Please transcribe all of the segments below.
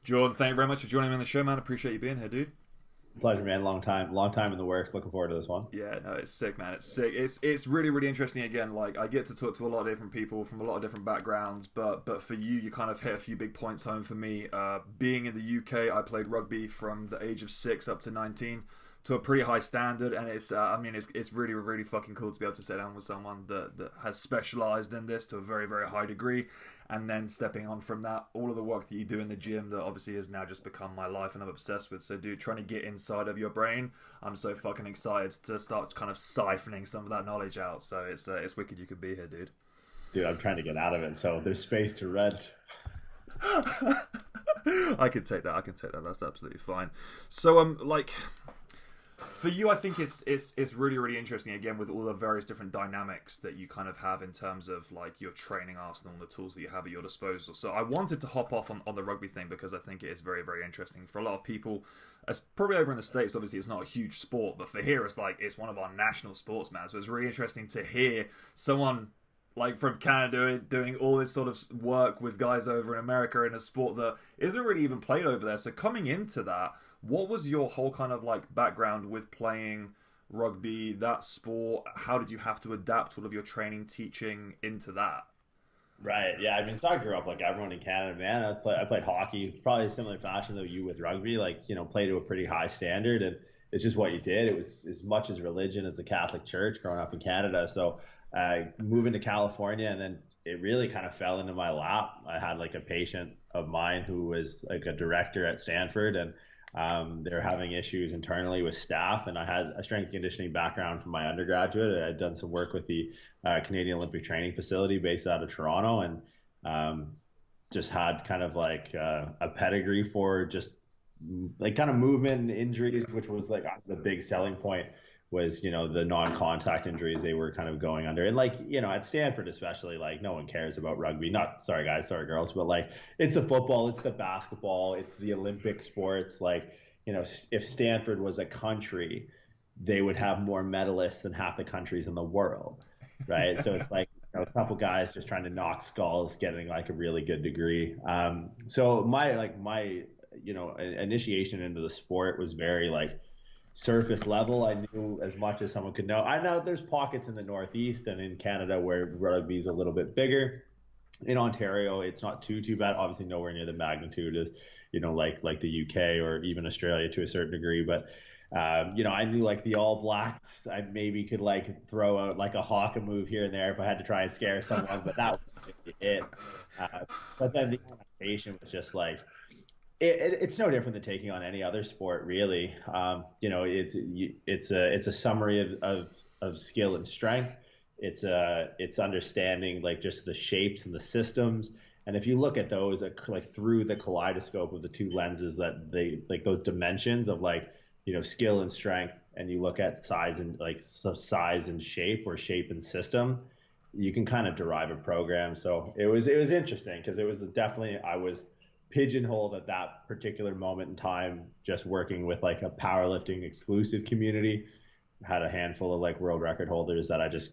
Jordan, thank you very much for joining me on the show, man. Appreciate you being here, dude. Pleasure, man. Long time in the works. Looking forward to this one. Yeah, no, it's sick, man. It's sick. It's really, really interesting. Again, like I get to talk to a lot of different people from a lot of different backgrounds, but for you kind of hit a few big points home for me. Being in the UK, I played rugby from the age of 6 up to 19 to a pretty high standard, and it's really, really fucking cool to be able to sit down with someone that has specialized in this to a very, very high degree. And then stepping on from that, all of the work that you do in the gym that obviously has now just become my life and I'm obsessed with. So, dude, trying to get inside of your brain, I'm so fucking excited to start kind of siphoning some of that knowledge out. So it's wicked you could be here, dude. Dude, I'm trying to get out of it, so there's space to rent. I can take that. That's absolutely fine. So, for you, I think it's really, really interesting, again, with all the various different dynamics that you kind of have in terms of like your training arsenal and the tools that you have at your disposal. So I wanted to hop off on the rugby thing because I think it is very, very interesting. For a lot of people, as probably over in the States, obviously it's not a huge sport, but for here it's one of our national sports, man. So it's really interesting to hear someone like from Canada doing all this sort of work with guys over in America in a sport that isn't really even played over there. So coming into that, what was your whole kind of like background with playing rugby, that sport? How did you have to adapt all of your training, teaching into that? Right. Yeah. I mean, so I grew up like everyone in Canada, man. I played hockey, probably a similar fashion though you with rugby, like, play to a pretty high standard, and it's just what you did. It was as much as religion as the Catholic Church growing up in Canada. So moving to California, and then it really kind of fell into my lap. I had like a patient of mine who was like a director at Stanford, and they're having issues internally with staff, and I had a strength conditioning background from my undergraduate. I'd done some work with the Canadian Olympic Training Facility based out of Toronto, and just had kind of like a pedigree for just like kind of movement and injuries, which was like the big selling point was, the non-contact injuries they were kind of going under. And like, at Stanford especially, like no one cares about rugby. Not, sorry guys, sorry girls, but like it's the football, it's the basketball, it's the Olympic sports. Like, if Stanford was a country, they would have more medalists than half the countries in the world, right? So it's like, a couple guys just trying to knock skulls, getting like a really good degree. So my initiation into the sport was very like surface level. I knew as much as someone could know. I know there's pockets in the Northeast and in Canada where rugby is a little bit bigger. In Ontario, it's not too bad. Obviously, nowhere near the magnitude as like the UK or even Australia to a certain degree. But I knew like the All Blacks. I maybe could like throw out like a hawk move here and there if I had to try and scare someone. But that was it. But then the adaptation was just like. It's no different than taking on any other sport, really. It's a summary of skill and strength. It's understanding like just the shapes and the systems. And if you look at those like through the kaleidoscope of the two lenses that they like those dimensions of like skill and strength, and you look at size and like size and shape or shape and system, you can kind of derive a program. So it was interesting because it was definitely I was pigeonholed at that particular moment in time, just working with like a powerlifting exclusive community. Had a handful of like world record holders that I just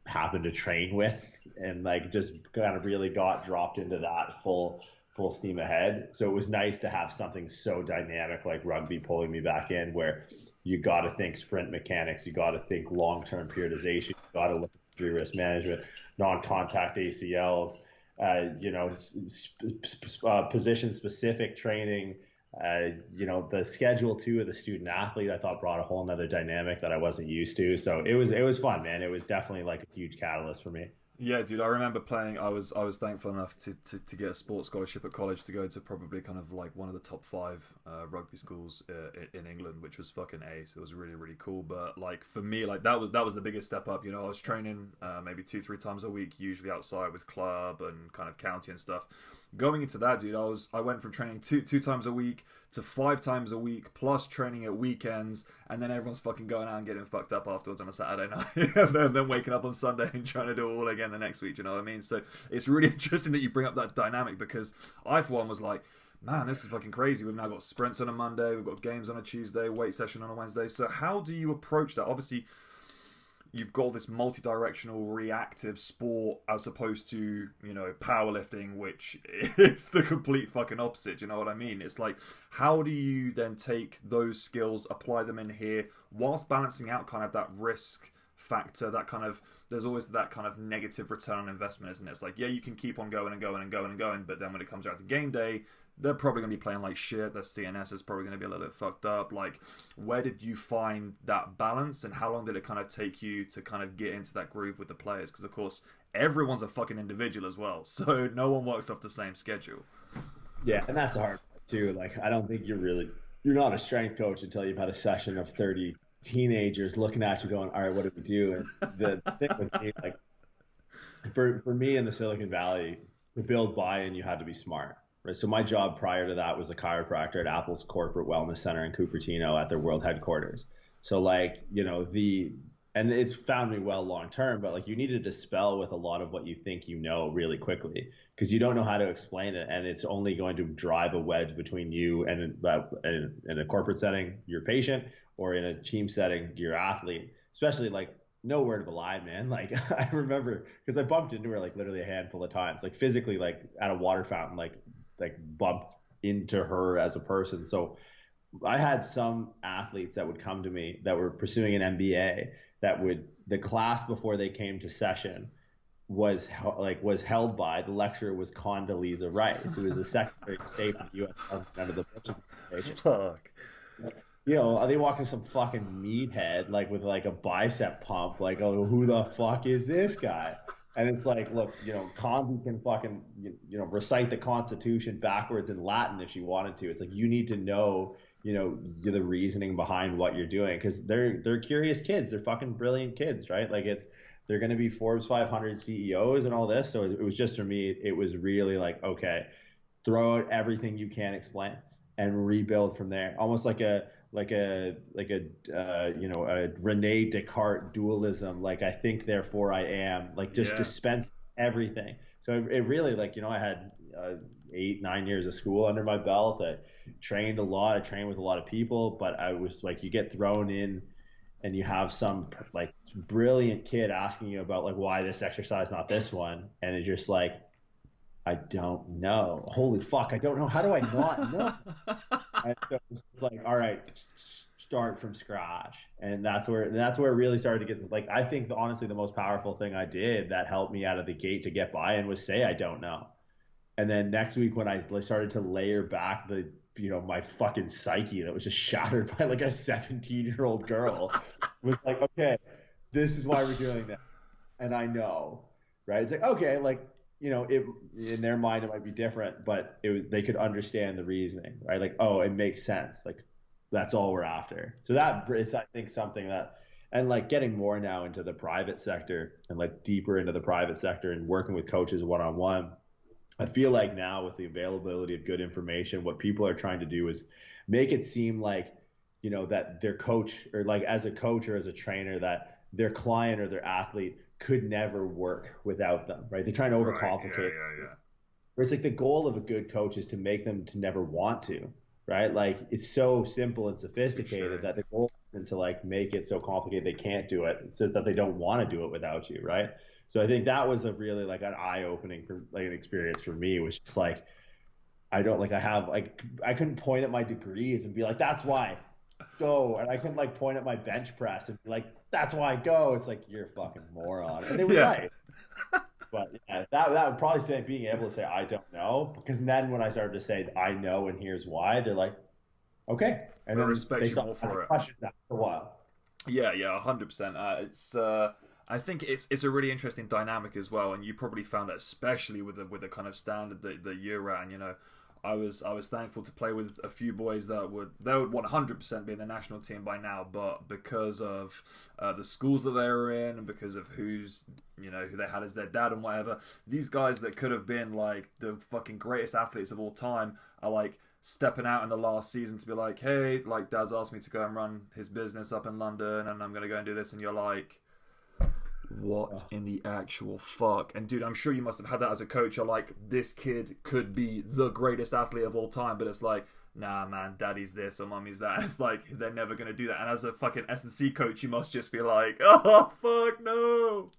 happened to train with, and like just kind of really got dropped into that full steam ahead. So it was nice to have something so dynamic like rugby pulling me back in, where you got to think sprint mechanics, you got to think long-term periodization, you got to look at injury risk management, non-contact ACLs, position specific training, the schedule too of the student athlete, I thought brought a whole nother dynamic that I wasn't used to. So it was fun, man. It was definitely like a huge catalyst for me. Yeah, dude, I remember playing. I was thankful enough to get a sports scholarship at college to go to probably kind of like one of the top 5 rugby schools in England, which was fucking ace. It was really, really cool. But like for me, like that was the biggest step up. I was training maybe 2-3 times a week, usually outside with club and kind of county and stuff. Going into that, dude, I went from training two times a week to 5 times a week, plus training at weekends, and then everyone's fucking going out and getting fucked up afterwards on a Saturday night, and then waking up on Sunday and trying to do it all again the next week. You know what I mean? So it's really interesting that you bring up that dynamic, because I, for one, was like, man, this is fucking crazy. We've now got sprints on a Monday, we've got games on a Tuesday, weight session on a Wednesday. So how do you approach that? Obviously, you've got this multi-directional reactive sport as opposed to, you know, powerlifting, which is the complete fucking opposite. You know what I mean? It's like, how do you then take those skills, apply them in here, whilst balancing out kind of that risk factor, that kind of, there's always that kind of negative return on investment, isn't it? It's like, yeah, you can keep on going and going and going and going, but then when it comes out to game day, they're probably going to be playing like shit. Their CNS is probably going to be a little bit fucked up. Like, where did you find that balance, and how long did it kind of take you to kind of get into that groove with the players? Because, of course, everyone's a fucking individual as well, so no one works off the same schedule. Yeah, and that's the hard part, too. Like, I don't think you're not a strength coach until you've had a session of 30 teenagers looking at you going, all right, what do we do? And the thing with me, like, for me in the Silicon Valley, to build buy-in, you had to be smart. Right. So my job prior to that was a chiropractor at Apple's Corporate Wellness Center in Cupertino at their world headquarters. So like, you know, and it's found me well long-term, but like you need to dispel with a lot of what you think you know really quickly, because you don't know how to explain it. And it's only going to drive a wedge between you and in a corporate setting, your patient, or in a team setting, your athlete, especially like, no word of a lie, man. Like I remember, because I bumped into her like literally a handful of times, like physically, like at a water fountain, like bumped into her as a person. So I had some athletes that would come to me that were pursuing an MBA the class before they came to session was held by, the lecturer was Condoleezza Rice, who was the Secretary of State of the U.S. President under the Bush administration. Fuck. You know, they walk in some fucking meathead, like with like a bicep pump, like, oh, who the fuck is this guy? And it's like, look, you know, Condi can fucking, you know, recite the Constitution backwards in Latin if she wanted to. It's like, you need to know, you know, the reasoning behind what you're doing, because they're curious kids. They're fucking brilliant kids, right? Like they're going to be Forbes 500 CEOs and all this. So it was just, for me, it was really like, okay, throw out everything you can explain and rebuild from there. Almost like a Rene Descartes dualism, like I think therefore I am, like just dispense everything. So it really, like, you know, I had 8-9 years of school under my belt. I trained a lot. I trained with a lot of people, but I was like, you get thrown in and you have some like brilliant kid asking you about like, why this exercise, not this one. And it's just like, I don't know. Holy fuck, I don't know. How do I not know? And so it's like, all right, start from scratch. And that's where it really started to get, like, I think honestly the most powerful thing I did that helped me out of the gate to get buy-in was say I don't know. And then next week when I started to layer back the, you know, my fucking psyche that was just shattered by like a 17-year-old girl, was like, okay, this is why we're doing that. And I know, right? It's like, okay, like, you know, it, in their mind, it might be different, but they could understand the reasoning, right? Like, oh, it makes sense. Like, that's all we're after. So that is, I think, something that, and like getting more now into the private sector and like deeper into the private sector and working with coaches one-on-one, I feel like now with the availability of good information, what people are trying to do is make it seem like, you know, that their coach, or like as a coach or as a trainer, that their client or their athlete could never work without them, right? They're trying to overcomplicate. Right, yeah. Where it's like the goal of a good coach is to make them to never want to, right? Like it's so simple and sophisticated that the goal isn't to like make it so complicated they can't do it. It's just that they don't want to do it without you, right? So I think that was a really like an eye-opening for like an experience for me, was just like, I couldn't point at my degrees and be like, that's why, go. And I couldn't like point at my bench press and be like, that's why I go. It's like, you're a fucking moron. And they were right. But yeah, that would probably say being able to say, I don't know. Because then when I started to say, I know and here's why, they're like, okay. And then respect you more for it. Question that for a while. Yeah, 100%. It's I think it's a really interesting dynamic as well, and you probably found that especially with the kind of standard that you're at. And you know, I was thankful to play with a few boys that would 100% be in the national team by now, but because of the schools that they were in and because of who they had as their dad and whatever, these guys that could have been like the fucking greatest athletes of all time are like stepping out in the last season to be like, hey, like dad's asked me to go and run his business up in London and I'm gonna go and do this, and you're like, what in the actual fuck? And dude, I'm sure you must have had that as a coach. You're like, this kid could be the greatest athlete of all time, but it's like, nah, man, daddy's this or mummy's that. It's like, they're never going to do that. And as a fucking S&C coach, you must just be like, oh, fuck, no.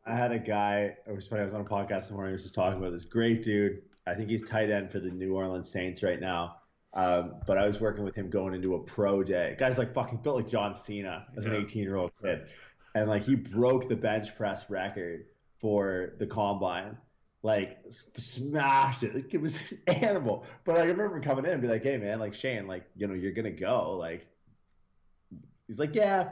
I had a guy, it was funny, I was on a podcast this morning, I was just talking about this great dude. I think he's tight end for the New Orleans Saints right now. But I was working with him going into a pro day. Guy's like fucking built like John Cena as an 18-year-old kid. And like he broke the bench press record for the combine. Like smashed it. Like, it was an animal. But like, I remember coming in and be like, hey man, like Shane, like, you know, you're gonna go. Like he's like, yeah.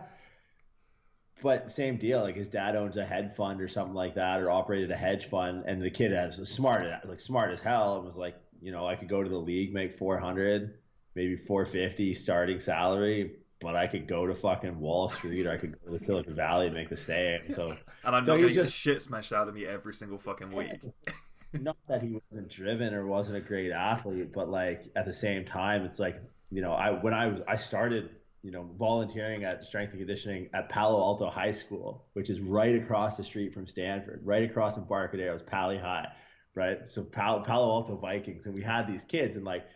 But same deal, like his dad owns a hedge fund or something like that, or operated a hedge fund, and the kid was smart as hell, and was like, you know, I could go to the league, make 400, maybe 450 starting salary, but I could go to fucking Wall Street, or I could go to Silicon Valley and make the same. So, and I'm not getting the shit smashed out of me every single fucking week. Not that he wasn't driven or wasn't a great athlete, but like at the same time, it's like, you know, I started, you know, volunteering at strength and conditioning at Palo Alto High School, which is right across the street from Stanford, right across from Embarcadero is Pali High, right? So Palo Alto Vikings, and we had these kids, and like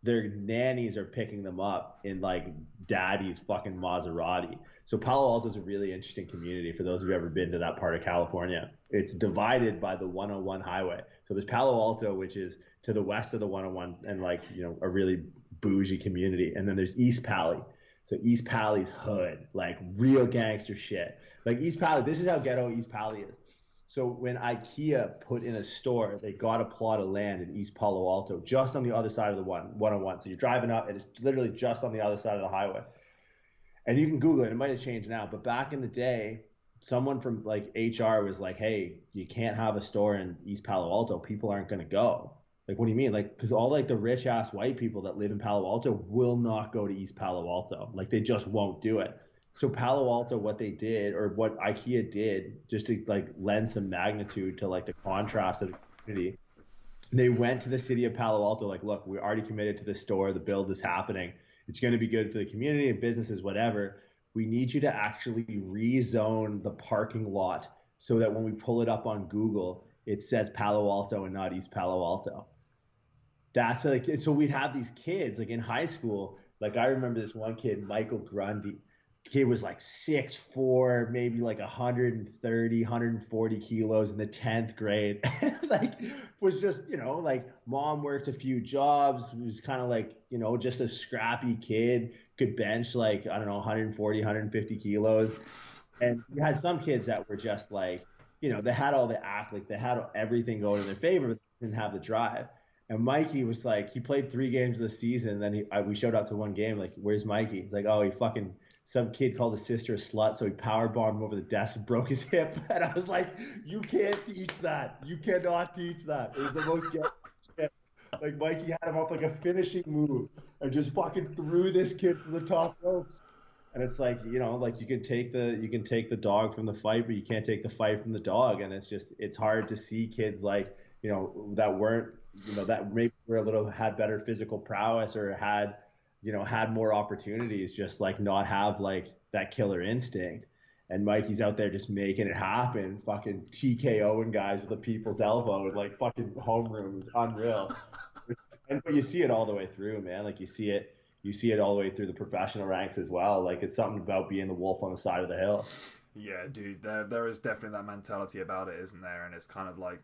their nannies are picking them up in like daddy's fucking Maserati. So Palo Alto is a really interesting community for those who've ever been to that part of California. It's divided by the 101 highway. So there's Palo Alto, which is to the west of the 101 and like, you know, a really bougie community. And then there's East Pali. So East Pali's hood, like real gangster shit. Like East Pali, this is how ghetto East Pali is. So when IKEA put in a store, they got a plot of land in East Palo Alto, just on the other side of the 101. So you're driving up, and it's literally just on the other side of the highway. And you can Google it. It might have changed now, but back in the day, someone from like HR was like, hey, you can't have a store in East Palo Alto. People aren't going to go. Like, what do you mean? Like, because all like the rich ass white people that live in Palo Alto will not go to East Palo Alto. Like, they just won't do it. So Palo Alto, what they did, or what IKEA did, just to like lend some magnitude to like the contrast of the community, they went to the city of Palo Alto, like, look, we're already committed to this store. The build is happening. It's going to be good for the community and businesses, whatever. We need you to actually rezone the parking lot so that when we pull it up on Google, it says Palo Alto and not East Palo Alto. That's like, so we'd have these kids like in high school. Like I remember this one kid, Michael Grundy. Kid was like 6'4", maybe like 130, 140 kilos in the 10th grade. Like was just, you know, like mom worked a few jobs, was kind of like, you know, just a scrappy kid, could bench like, I don't know, 140, 150 kilos. And you had some kids that were just like, you know, they had all the act, like they had everything going in their favor, but they didn't have the drive. And Mikey was like, he played 3 games this season. And then we showed up to one game, like, where's Mikey? He's like, oh, he fucking, some kid called his sister a slut, so he powerbombed him over the desk and broke his hip. And I was like, you can't teach that. You cannot teach that. It was the most shit. Like, Mikey had him up like a finishing move and just fucking threw this kid to the top ropes. And it's like, you know, like you can take the dog from the fight, but you can't take the fight from the dog. And it's hard to see kids like, you know, that weren't, you know, that maybe were a little, had better physical prowess or had, you know, had more opportunities, just like not have like that killer instinct. And Mikey's out there just making it happen, fucking TKOing guys with a people's elbow and like fucking homeroom is unreal. But you see it all the way through, man. Like you see it all the way through the professional ranks as well. Like it's something about being the wolf on the side of the hill. Yeah, dude, there is definitely that mentality about it, isn't there? And it's kind of like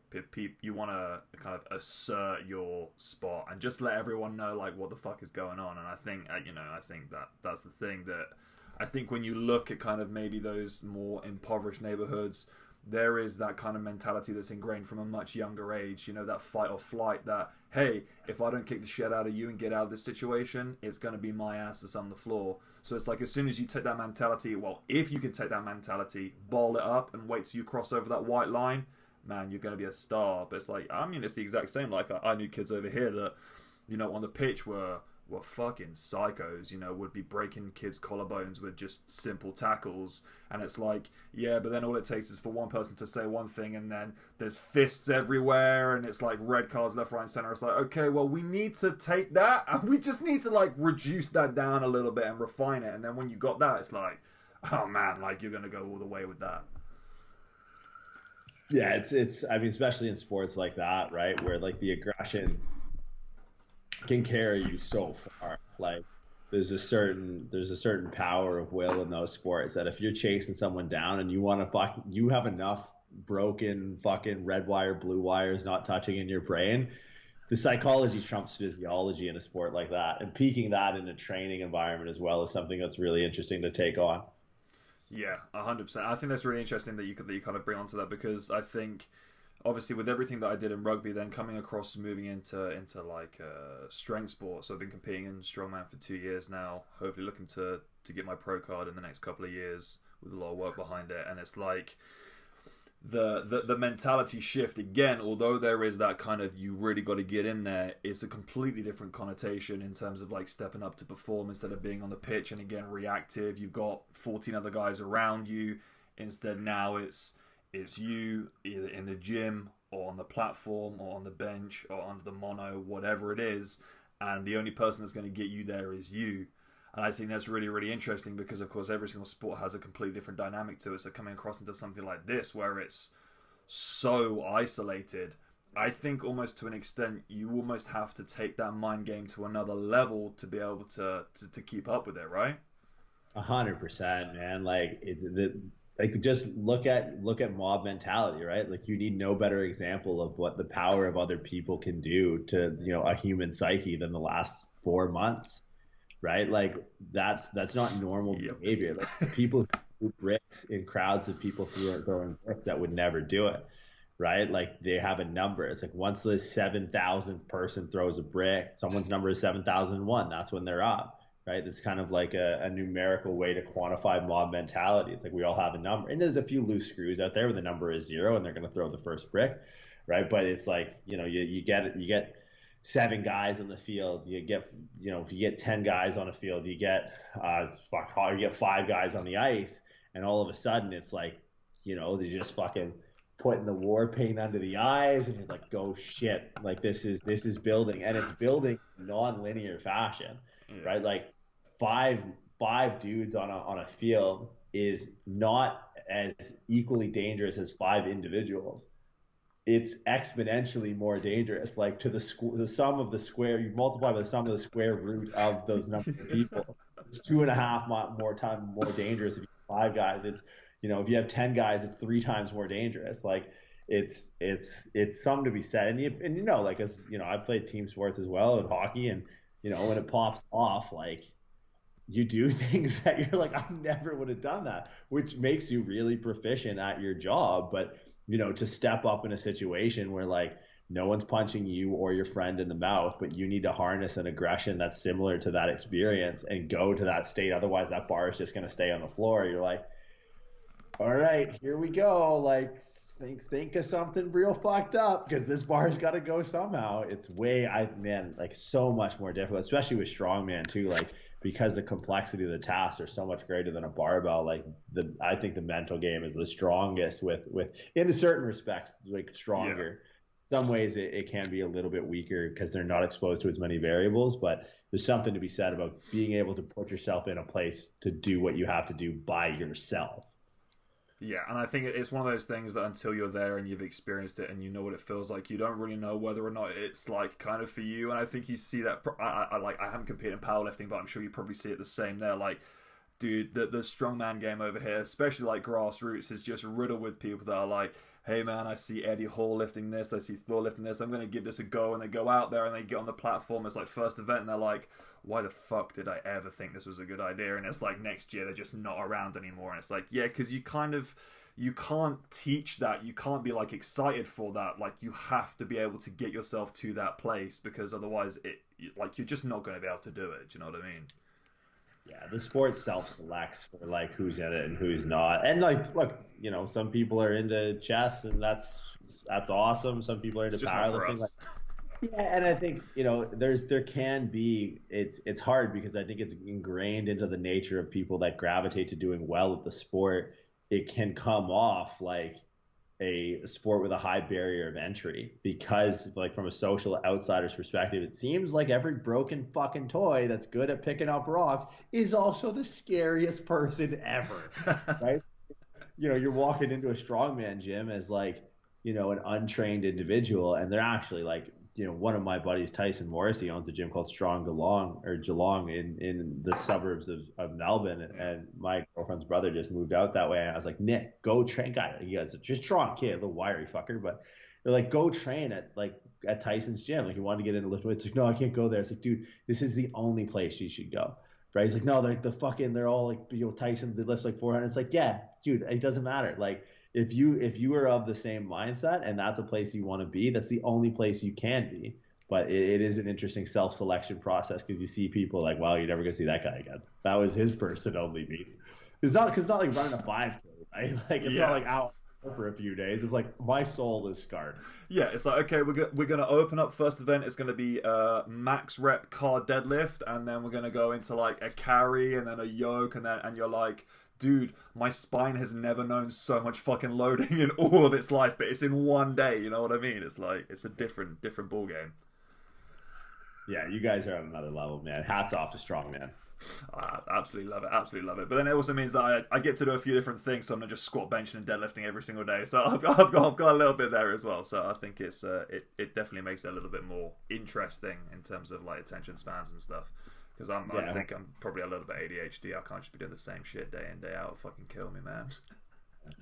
you want to kind of assert your spot and just let everyone know like what the fuck is going on. And I think that's the thing that I think when you look at kind of maybe those more impoverished neighborhoods, there is that kind of mentality that's ingrained from a much younger age, you know, that fight or flight, that, hey, if I don't kick the shit out of you and get out of this situation, it's going to be my ass that's on the floor. So it's like as soon as you take that mentality, well, if you can take that mentality, ball it up and wait till you cross over that white line, man, you're going to be a star. But it's like, I mean, it's the exact same. Like I knew kids over here that, you know, on the pitch were fucking psychos, you know, would be breaking kids' collarbones with just simple tackles. And it's like, yeah, but then all it takes is for one person to say one thing and then there's fists everywhere and it's like red cards left, right, and center. It's like, okay, well, we need to take that and we just need to like reduce that down a little bit and refine it. And then when you got that, it's like, oh man, like you're going to go all the way with that. Yeah, it's I mean, especially in sports like that, right, where like the aggression can carry you so far. Like there's a certain power of will in those sports that if you're chasing someone down and you have enough broken fucking red wire, blue wires not touching in your brain, the psychology trumps physiology in a sport like that. And peaking that in a training environment as well is something that's really interesting to take on. Yeah, 100%. I think that's really interesting that you kind of bring onto that, because I think obviously with everything that I did in rugby, then coming across moving into like strength sports. So I've been competing in strongman for 2 years now. Hopefully looking to get my pro card in the next couple of years with a lot of work behind it. And it's like the mentality shift again, although there is that kind of you really got to get in there, it's a completely different connotation in terms of like stepping up to perform instead of being on the pitch and again reactive. You've got 14 other guys around you. Instead now it's you either in the gym or on the platform or on the bench or under the mono, whatever it is, and the only person that's going to get you there is you. And I think that's really, really interesting because, of course, every single sport has a completely different dynamic to it. So coming across into something like this where it's so isolated, I think almost to an extent you almost have to take that mind game to another level to be able to keep up with it, right? 100%, man. Like just look at mob mentality, right? Like you need no better example of what the power of other people can do to, a human psyche than the last 4 months, right? Like that's not normal behavior. Like people who bricks in crowds of people throwing bricks that would never do it, right? Like they have a number. It's like once the 7,000th person throws a brick, someone's number is 7,001. That's when they're up. Right, it's kind of like a numerical way to quantify mob mentality. It's like we all have a number, and there's a few loose screws out there where the number is 0 and they're going to throw the first brick, right? But it's like you get 7 guys on the field. You get if you get 10 guys on a field, you get 5 guys on the ice, and all of a sudden it's like they just fucking putting the war paint under the eyes, and you're like, go shit, like this is building, and it's building in non-linear fashion, right? Like five dudes on a field is not as equally dangerous as 5 individuals. It's exponentially more dangerous. Like to the sum of the square, you multiply by the sum of the square root of those number of people. It's 2.5 more dangerous if you have 5 guys. It's if you have 10 guys, it's 3 times more dangerous. Like it's something to be said. And like as I've played team sports as well in hockey, and when it pops off, like you do things that you're like, I never would have done that, which makes you really proficient at your job. But, to step up in a situation where like no one's punching you or your friend in the mouth, but you need to harness an aggression that's similar to that experience and go to that state. Otherwise that bar is just going to stay on the floor. You're like, all right, here we go. Like think of something real fucked up because this bar's got to go somehow. It's like so much more difficult, especially with strongman too. Like because the complexity of the tasks are so much greater than a barbell. Like I think the mental game is the strongest with in certain respects, like stronger. Yeah. Some ways it can be a little bit weaker because they're not exposed to as many variables, but there's something to be said about being able to put yourself in a place to do what you have to do by yourself. Yeah, and I think it's one of those things that until you're there and you've experienced it and you know what it feels like, you don't really know whether or not it's like kind of for you. And I think you see that. I haven't competed in powerlifting, but I'm sure you probably see it the same there. Like, dude, the strongman game over here, especially like grassroots, is just riddled with people that are like, hey man, I see Eddie Hall lifting this, I see Thor lifting this, I'm going to give this a go. And they go out there and they get on the platform, it's like first event, and they're like, why the fuck did I ever think this was a good idea? And it's like next year they're just not around anymore. And it's like, yeah, because you can't teach that. You can't be like excited for that. Like you have to be able to get yourself to that place, because otherwise you're just not going to be able to do it. Do you know what I mean? Yeah, the sport self-selects for like who's in it and who's not. And like, look, some people are into chess and that's awesome. Some people are into powerlifting. Yeah, and I think there can be it's hard because I think it's ingrained into the nature of people that gravitate to doing well at the sport. It can come off like a sport with a high barrier of entry because, like, from a social outsider's perspective, it seems like every broken fucking toy that's good at picking up rocks is also the scariest person ever, right? You're walking into a strongman gym as like an untrained individual, and they're actually like, one of my buddies, Tyson Morrissey, owns a gym called Geelong in the suburbs of Melbourne. And my girlfriend's brother just moved out that way. And I was like, Nick, go train. Guy, he goes, just strong kid, a little wiry fucker, but they're like, go train at Tyson's gym. Like, he wanted to get into lift weights. It's like, no, I can't go there. It's like, dude, this is the only place you should go. Right? He's like, no, they're all like, Tyson, they lift like 400. It's like, yeah, dude, it doesn't matter. Like, if you are of the same mindset and that's a place you want to be, that's the only place you can be. But it is an interesting self-selection process, because you see people like, wow, you're never gonna see that guy again. That was his first and only meet. It's not like running a 5K, right? Like, it's not like out for a few days. It's like, my soul is scarred. Yeah, it's like, okay, we're gonna open up first event. It's gonna be max rep car deadlift, and then we're gonna go into like a carry and then a yoke, and you're like, dude, my spine has never known so much fucking loading in all of its life, but it's in one day. You know what I mean? It's like, it's a different ball game. Yeah, you guys are on another level, man. Hats off to Strongman. Absolutely love it. But then it also means that I get to do a few different things, so I'm not just squat, benching, and deadlifting every single day. So I've got a little bit there as well. So I think it definitely makes it a little bit more interesting in terms of like attention spans and stuff. Because I think I'm probably a little bit ADHD. I can't just be doing the same shit day in, day out. It'll fucking kill me, man.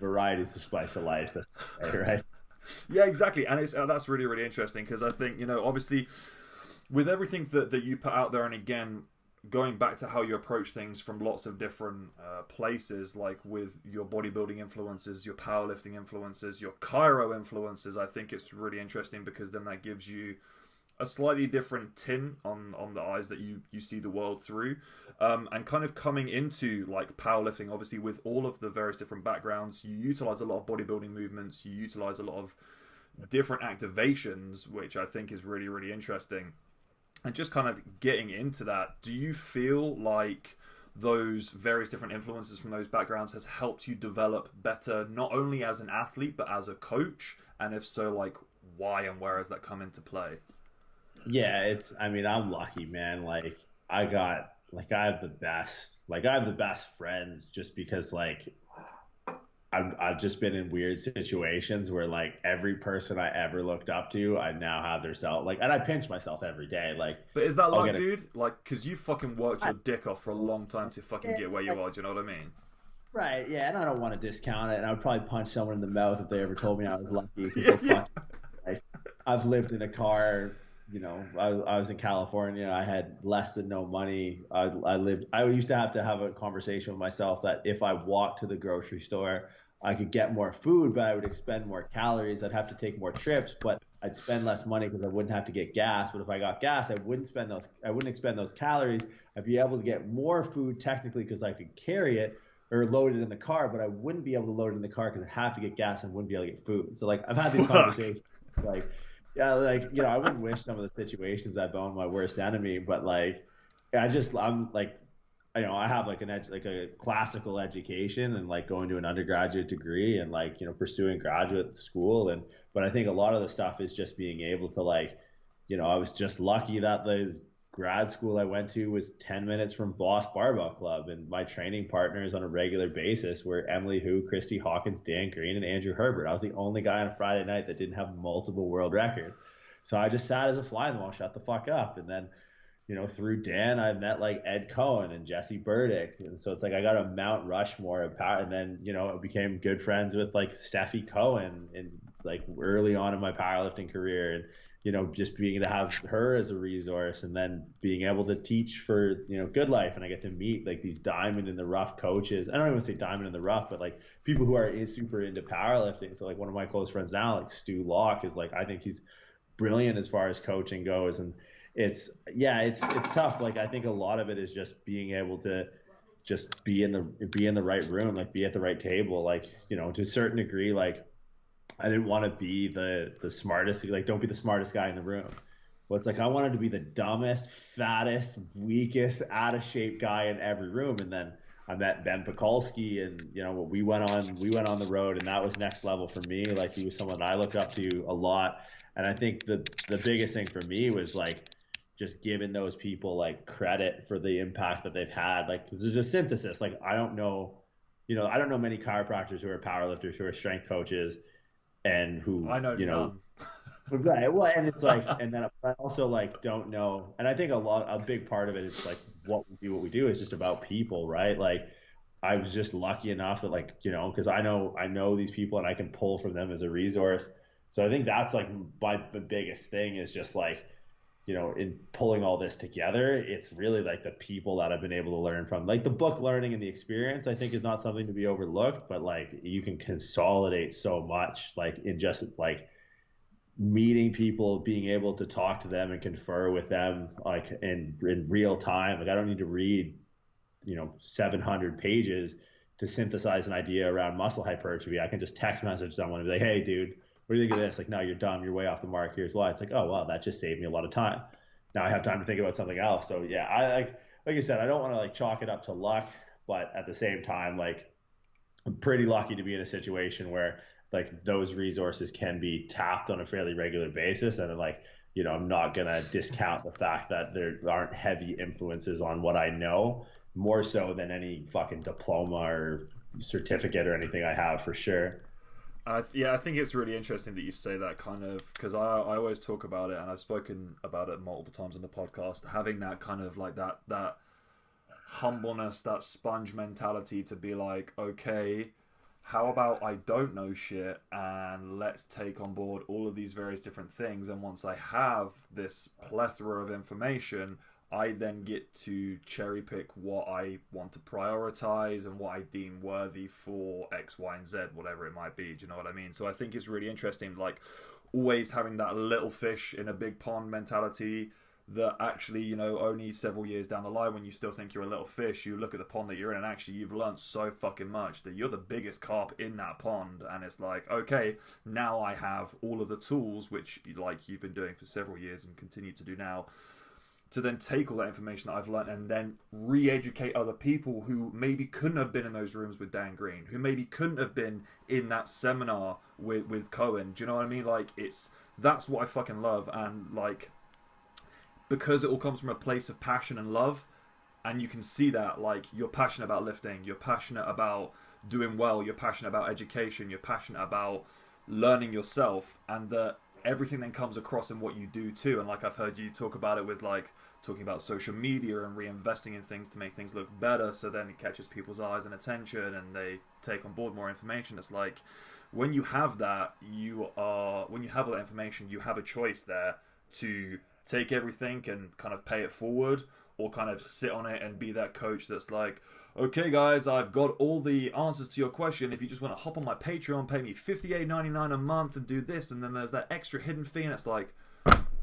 Variety is the spice of life. That's right. Yeah, exactly. And that's really, really interesting, because I think, obviously, with everything that you put out there, and again, going back to how you approach things from lots of different places, like with your bodybuilding influences, your powerlifting influences, your chiro influences, I think it's really interesting, because then that gives you a slightly different tint on the eyes that you see the world through, and kind of coming into like powerlifting, obviously with all of the various different backgrounds, you utilize a lot of bodybuilding movements, you utilize a lot of different activations, which I think is really, really interesting. And just kind of getting into that, do you feel like those various different influences from those backgrounds has helped you develop better, not only as an athlete, but as a coach? And if so, like, why and where has that come into play? Yeah, I'm lucky, man. Like, I have the best friends, just because like I've just been in weird situations where like every person I ever looked up to, I now have their self, like, and I pinch myself every day. Like, but is that luck, dude? Like, because you fucking worked your dick off for a long time to fucking get where you are. Do you know what I mean? Right. Yeah, and I don't want to discount it. And I would probably punch someone in the mouth if they ever told me I was lucky. Like, I've lived in a car. I was in California. I had less than no money. I used to have a conversation with myself that if I walked to the grocery store, I could get more food, but I would expend more calories. I'd have to take more trips, but I'd spend less money because I wouldn't have to get gas. But if I got gas, I wouldn't expend those calories. I'd be able to get more food technically because I could carry it or load it in the car, but I wouldn't be able to load it in the car because I'd have to get gas and wouldn't be able to get food. So like, I've had these conversations like, yeah, like, I wouldn't wish some of the situations I've been on my worst enemy, but like, I'm like, I have like a classical education and like going to an undergraduate degree and like, pursuing graduate school. But I think a lot of the stuff is just being able to like, I was just lucky that the grad school I went to was 10 minutes from Boss Barbell Club, and my training partners on a regular basis were Emily Hu, Christy Hawkins, Dan Green, and Andrew Herbert. I was the only guy on a Friday night that didn't have multiple world records. So I just sat as a fly in the wall, shut the fuck up. And then, through Dan, I met like Ed Cohen and Jesse Burdick. And so it's like I got a Mount Rushmore of power. And then, I became good friends with like Steffi Cohen and like early on in my powerlifting career. And, just being to have her as a resource, and then being able to teach for, Good Life. And I get to meet like these diamond in the rough coaches. I don't even say diamond in the rough, but like people who are super into powerlifting. So like one of my close friends now, like Stu Locke, is like, I think he's brilliant as far as coaching goes. And it's tough. Like, I think a lot of it is just being able to just be in the right room, like be at the right table. Like, to a certain degree, like I didn't want to be the smartest, like don't be the smartest guy in the room. But it's like, I wanted to be the dumbest, fattest, weakest, out of shape guy in every room. And then I met Ben Pekulski, and we went on the road, and that was next level for me. Like, he was someone I looked up to a lot. And I think the biggest thing for me was like just giving those people like credit for the impact that they've had. Like, this is a synthesis. Like, I don't know many chiropractors who are powerlifters, who are strength coaches, and who, I know you know, none. right. Well, and it's like, and then I also like don't know. And I think a big part of it is like what we do is just about people, right? Like I was just lucky enough that like, you know, because I know these people and I can pull from them as a resource. So I think that's like the biggest thing is just like, you know, in pulling all this together, it's really like the people that I've been able to learn from. Like the book learning and the experience, I think is not something to be overlooked, but like you can consolidate so much like in just like meeting people, being able to talk to them and confer with them like in real time. Like I don't need to read, you know, 700 pages to synthesize an idea around muscle hypertrophy. I can just text message someone and be like, hey, dude, what do you think of this? Like, no, you're dumb. You're way off the mark. Here's why. It's like, oh, wow, that just saved me a lot of time. Now I have time to think about something else. So yeah, I like I said, I don't want to like chalk it up to luck, but at the same time, like I'm pretty lucky to be in a situation where like those resources can be tapped on a fairly regular basis. And like, you know, I'm not going to discount the fact that there aren't heavy influences on what I know more so than any fucking diploma or certificate or anything I have for sure. Yeah, I think it's really interesting that you say that kind of, because I always talk about it and I've spoken about it multiple times on the podcast, having that kind of like that humbleness, that sponge mentality to be like, okay, how about I don't know shit and let's take on board all of these various different things, and once I have this plethora of information, I then get to cherry pick what I want to prioritize and what I deem worthy for X, Y, and Z, whatever it might be. Do you know what I mean? So I think it's really interesting, like always having that little fish in a big pond mentality, that actually, you know, only several years down the line when you still think you're a little fish, you look at the pond that you're in and actually you've learned so fucking much that you're the biggest carp in that pond, and it's like, okay, now I have all of the tools which like you've been doing for several years and continue to do now, to then take all that information that I've learned and then re-educate other people who maybe couldn't have been in those rooms with Dan Green, who maybe couldn't have been in that seminar with Cohen. Do you know what I mean? Like that's what I fucking love. And like, because it all comes from a place of passion and love, and you can see that, like, you're passionate about lifting, you're passionate about doing well, you're passionate about education, you're passionate about learning yourself, and that everything then comes across in what you do too. And like I've heard you talk about it with like talking about social media and reinvesting in things to make things look better, so then it catches people's eyes and attention and they take on board more information. It's like when you have that, when you have all that information, you have a choice there to take everything and kind of pay it forward, or kind of sit on it and be that coach that's like, okay guys, I've got all the answers to your question. If you just want to hop on my Patreon, pay me $58.99 a month and do this, and then there's that extra hidden fee, and it's like,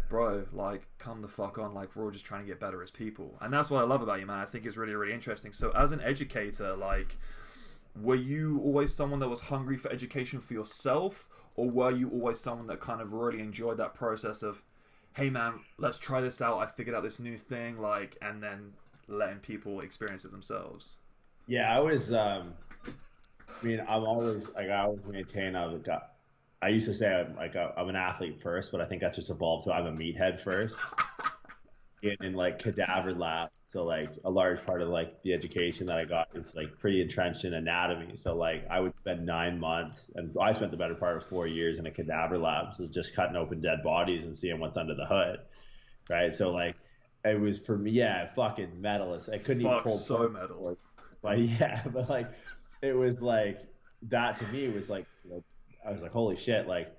bro, like, come the fuck on. Like, we're all just trying to get better as people. And that's what I love about you, man. I think it's really, really interesting. So as an educator, like, were you always someone that was hungry for education for yourself, or were you always someone that kind of really enjoyed that process of, hey man, let's try this out, I figured out this new thing, like, and then letting people experience it themselves? Yeah, I was. I mean, I'm always like I always maintain. I used to say I'm an athlete first, but I think that just evolved to I'm a meathead first. in like cadaver lab. So like a large part of like the education that I got, it's like pretty entrenched in anatomy. So like I would spend 9 months, and I spent the better part of 4 years in a cadaver lab, so just cutting open dead bodies and seeing what's under the hood, right? So like it was for me, yeah, fucking metalist. I couldn't even pull so metal. But yeah, but like it was like that to me was like, you know, I was like, holy shit, like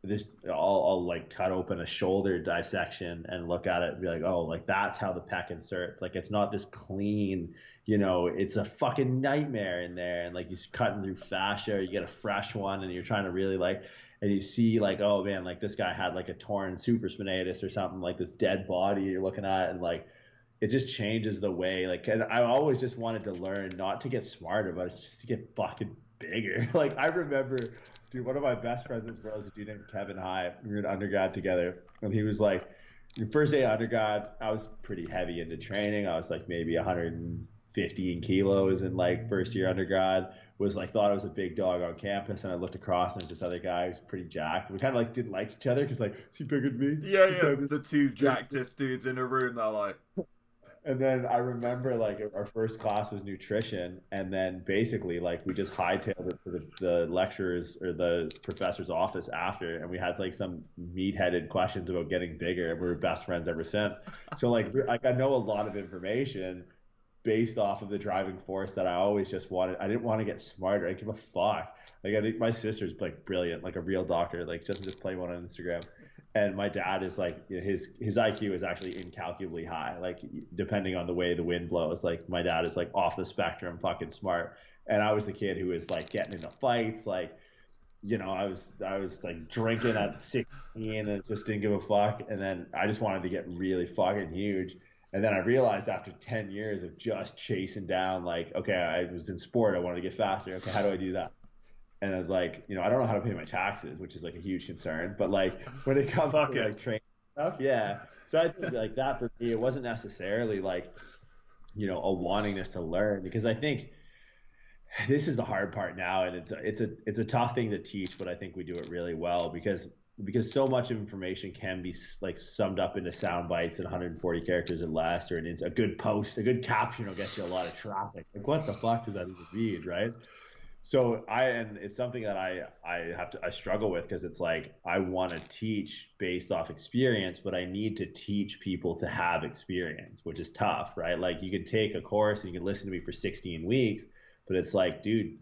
this, I'll like cut open a shoulder dissection and look at it and be like, oh, like that's how the pec inserts. Like it's not this clean, you know, it's a fucking nightmare in there. And like you're cutting through fascia, you get a fresh one, and you're trying to really like, and you see like, oh man, like this guy had like a torn supraspinatus or something, like this dead body you're looking at, and like it just changes the way, like, and I always just wanted to learn, not to get smarter, but it's just to get fucking bigger. Like I remember, dude, one of my best friends is a dude named Kevin High. We were in undergrad together, and he was like, the first day of undergrad, I was pretty heavy into training. I was like maybe 115 kilos in like first year undergrad. Was like, thought I was a big dog on campus, and I looked across and there's this other guy who's pretty jacked. We kind of like didn't like each other because like, is he bigger than me? Yeah, the two jackedest dudes in a room. They're like, And then I remember like our first class was nutrition, and then basically like we just hightailed it to the lecturer's or the professor's office after, and we had like some meat-headed questions about getting bigger, and we were best friends ever since. So like I know a lot of information based off of the driving force that I always just wanted. I didn't want to get smarter. I didn't give a fuck. Like I think my sister's like brilliant, like a real doctor, like doesn't just play one on Instagram. And my dad is like, you know, his IQ is actually incalculably high. Like depending on the way the wind blows, like my dad is like off the spectrum, fucking smart. And I was the kid who was like getting into fights, like, you know, I was like drinking at 16 and just didn't give a fuck. And then I just wanted to get really fucking huge. And then I realized after 10 years of just chasing down, like, okay, I was in sport, I wanted to get faster. Okay, how do I do that? And I was like, you know, I don't know how to pay my taxes, which is like a huge concern. But like when it comes to like training stuff, yeah. So I think like that for me, it wasn't necessarily like, you know, a wantingness to learn, because I think this is the hard part now, and it's a tough thing to teach, but I think we do it really well because so much information can be like summed up into sound bites and 140 characters or less, or a good post, a good caption will get you a lot of traffic. Like what the fuck does that even mean, right? So and it's something that I struggle with, because it's like I want to teach based off experience, but I need to teach people to have experience, which is tough, right? Like you can take a course and you can listen to me for 16 weeks, but it's like, dude,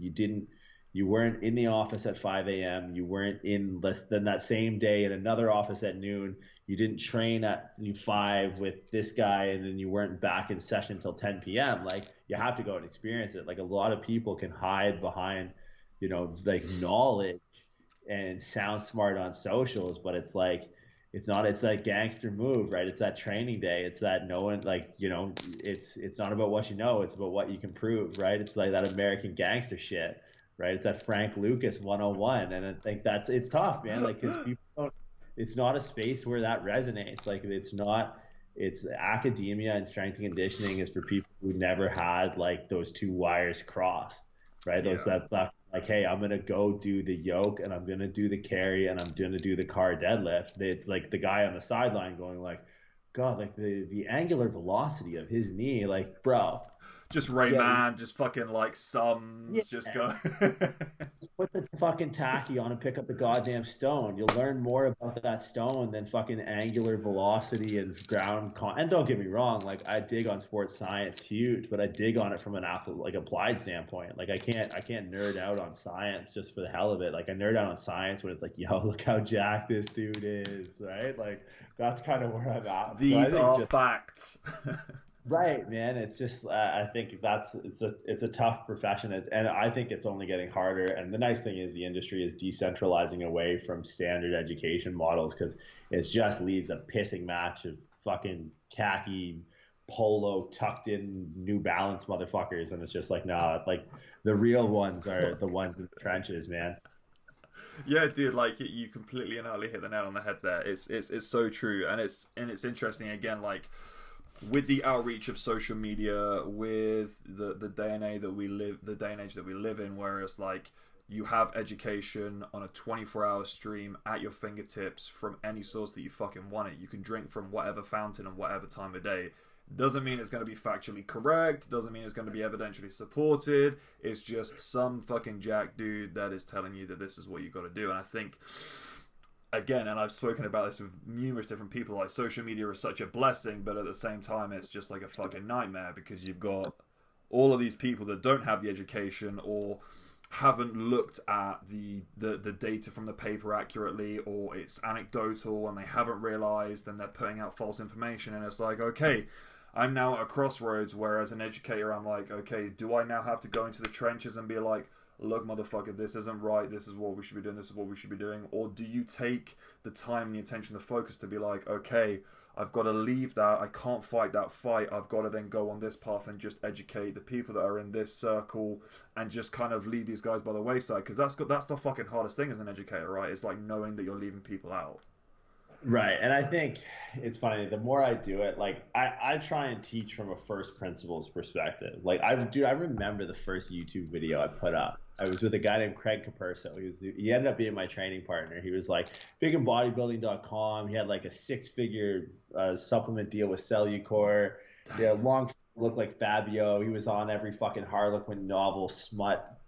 you weren't in the office at 5 a.m. You weren't in less than that same day in another office at noon. You didn't train at 5 with this guy, and then you weren't back in session until 10 p.m. Like you have to go and experience it. Like a lot of people can hide behind, you know, like knowledge and sound smart on socials, but it's like, it's not, it's that gangster move, right? It's that training day. It's that no one, like, you know, it's not about what you know, it's about what you can prove, right? It's like that American gangster shit, right? It's that Frank Lucas 101. And I think it's tough, man. Like, cause people don't, it's not a space where that resonates. Like it's academia and strength and conditioning is for people who never had like those two wires crossed, right? Yeah. Those that like, hey, I'm gonna go do the yoke and I'm gonna do the carry and I'm gonna do the car deadlift. It's like the guy on the sideline going like, God, like the angular velocity of his knee, like, bro. Just Rayman, just fucking like sums, just go. Put the fucking tacky on and pick up the goddamn stone. You'll learn more about that stone than fucking angular velocity and and don't get me wrong, like I dig on sports science huge, but I dig on it from an applied standpoint. Like I can't nerd out on science just for the hell of it. Like I nerd out on science when it's like, yo, look how jacked this dude is, right? Like that's kind of where I'm at. These are facts. Right, man. It's just I think it's a tough profession, and I think it's only getting harder. And the nice thing is the industry is decentralizing away from standard education models, because it just leaves a pissing match of fucking khaki polo tucked in New Balance motherfuckers, and it's just like, nah, like the real ones are the ones in the trenches, man. Yeah, dude, like you completely and utterly hit the nail on the head there. It's so true, and it's interesting again, like, with the outreach of social media, with the day and age that we live in, where it's like you have education on a 24-hour stream at your fingertips from any source that you fucking want it. You can drink from whatever fountain and whatever time of day. Doesn't mean it's going to be factually correct. Doesn't mean it's going to be evidentially supported. It's just some fucking jack dude that is telling you that this is what you got to do. And I think, again, and I've spoken about this with numerous different people, like social media is such a blessing, but at the same time it's just like a fucking nightmare, because you've got all of these people that don't have the education or haven't looked at the data from the paper accurately, or it's anecdotal and they haven't realized, and they're putting out false information. And it's like, okay, I'm now at a crossroads where as an educator I'm like, okay, do I now have to go into the trenches and be like, look, motherfucker, this isn't right, this is what we should be doing, this is what we should be doing? Or do you take the time and the attention, the focus to be like, okay, I've got to leave that, I can't fight that fight, I've got to then go on this path and just educate the people that are in this circle and just kind of leave these guys by the wayside? Because that's the fucking hardest thing as an educator, right? It's like knowing that you're leaving people out. Right. And I think it's funny, the more I do it, like I try and teach from a first principles perspective. Like I remember the first YouTube video I put up. I was with a guy named Craig Capurso. He ended up being my training partner. He was like big in bodybuilding.com. He had like a 6-figure supplement deal with Cellucor. Yeah, long looked like Fabio. He was on every fucking Harlequin novel, smut,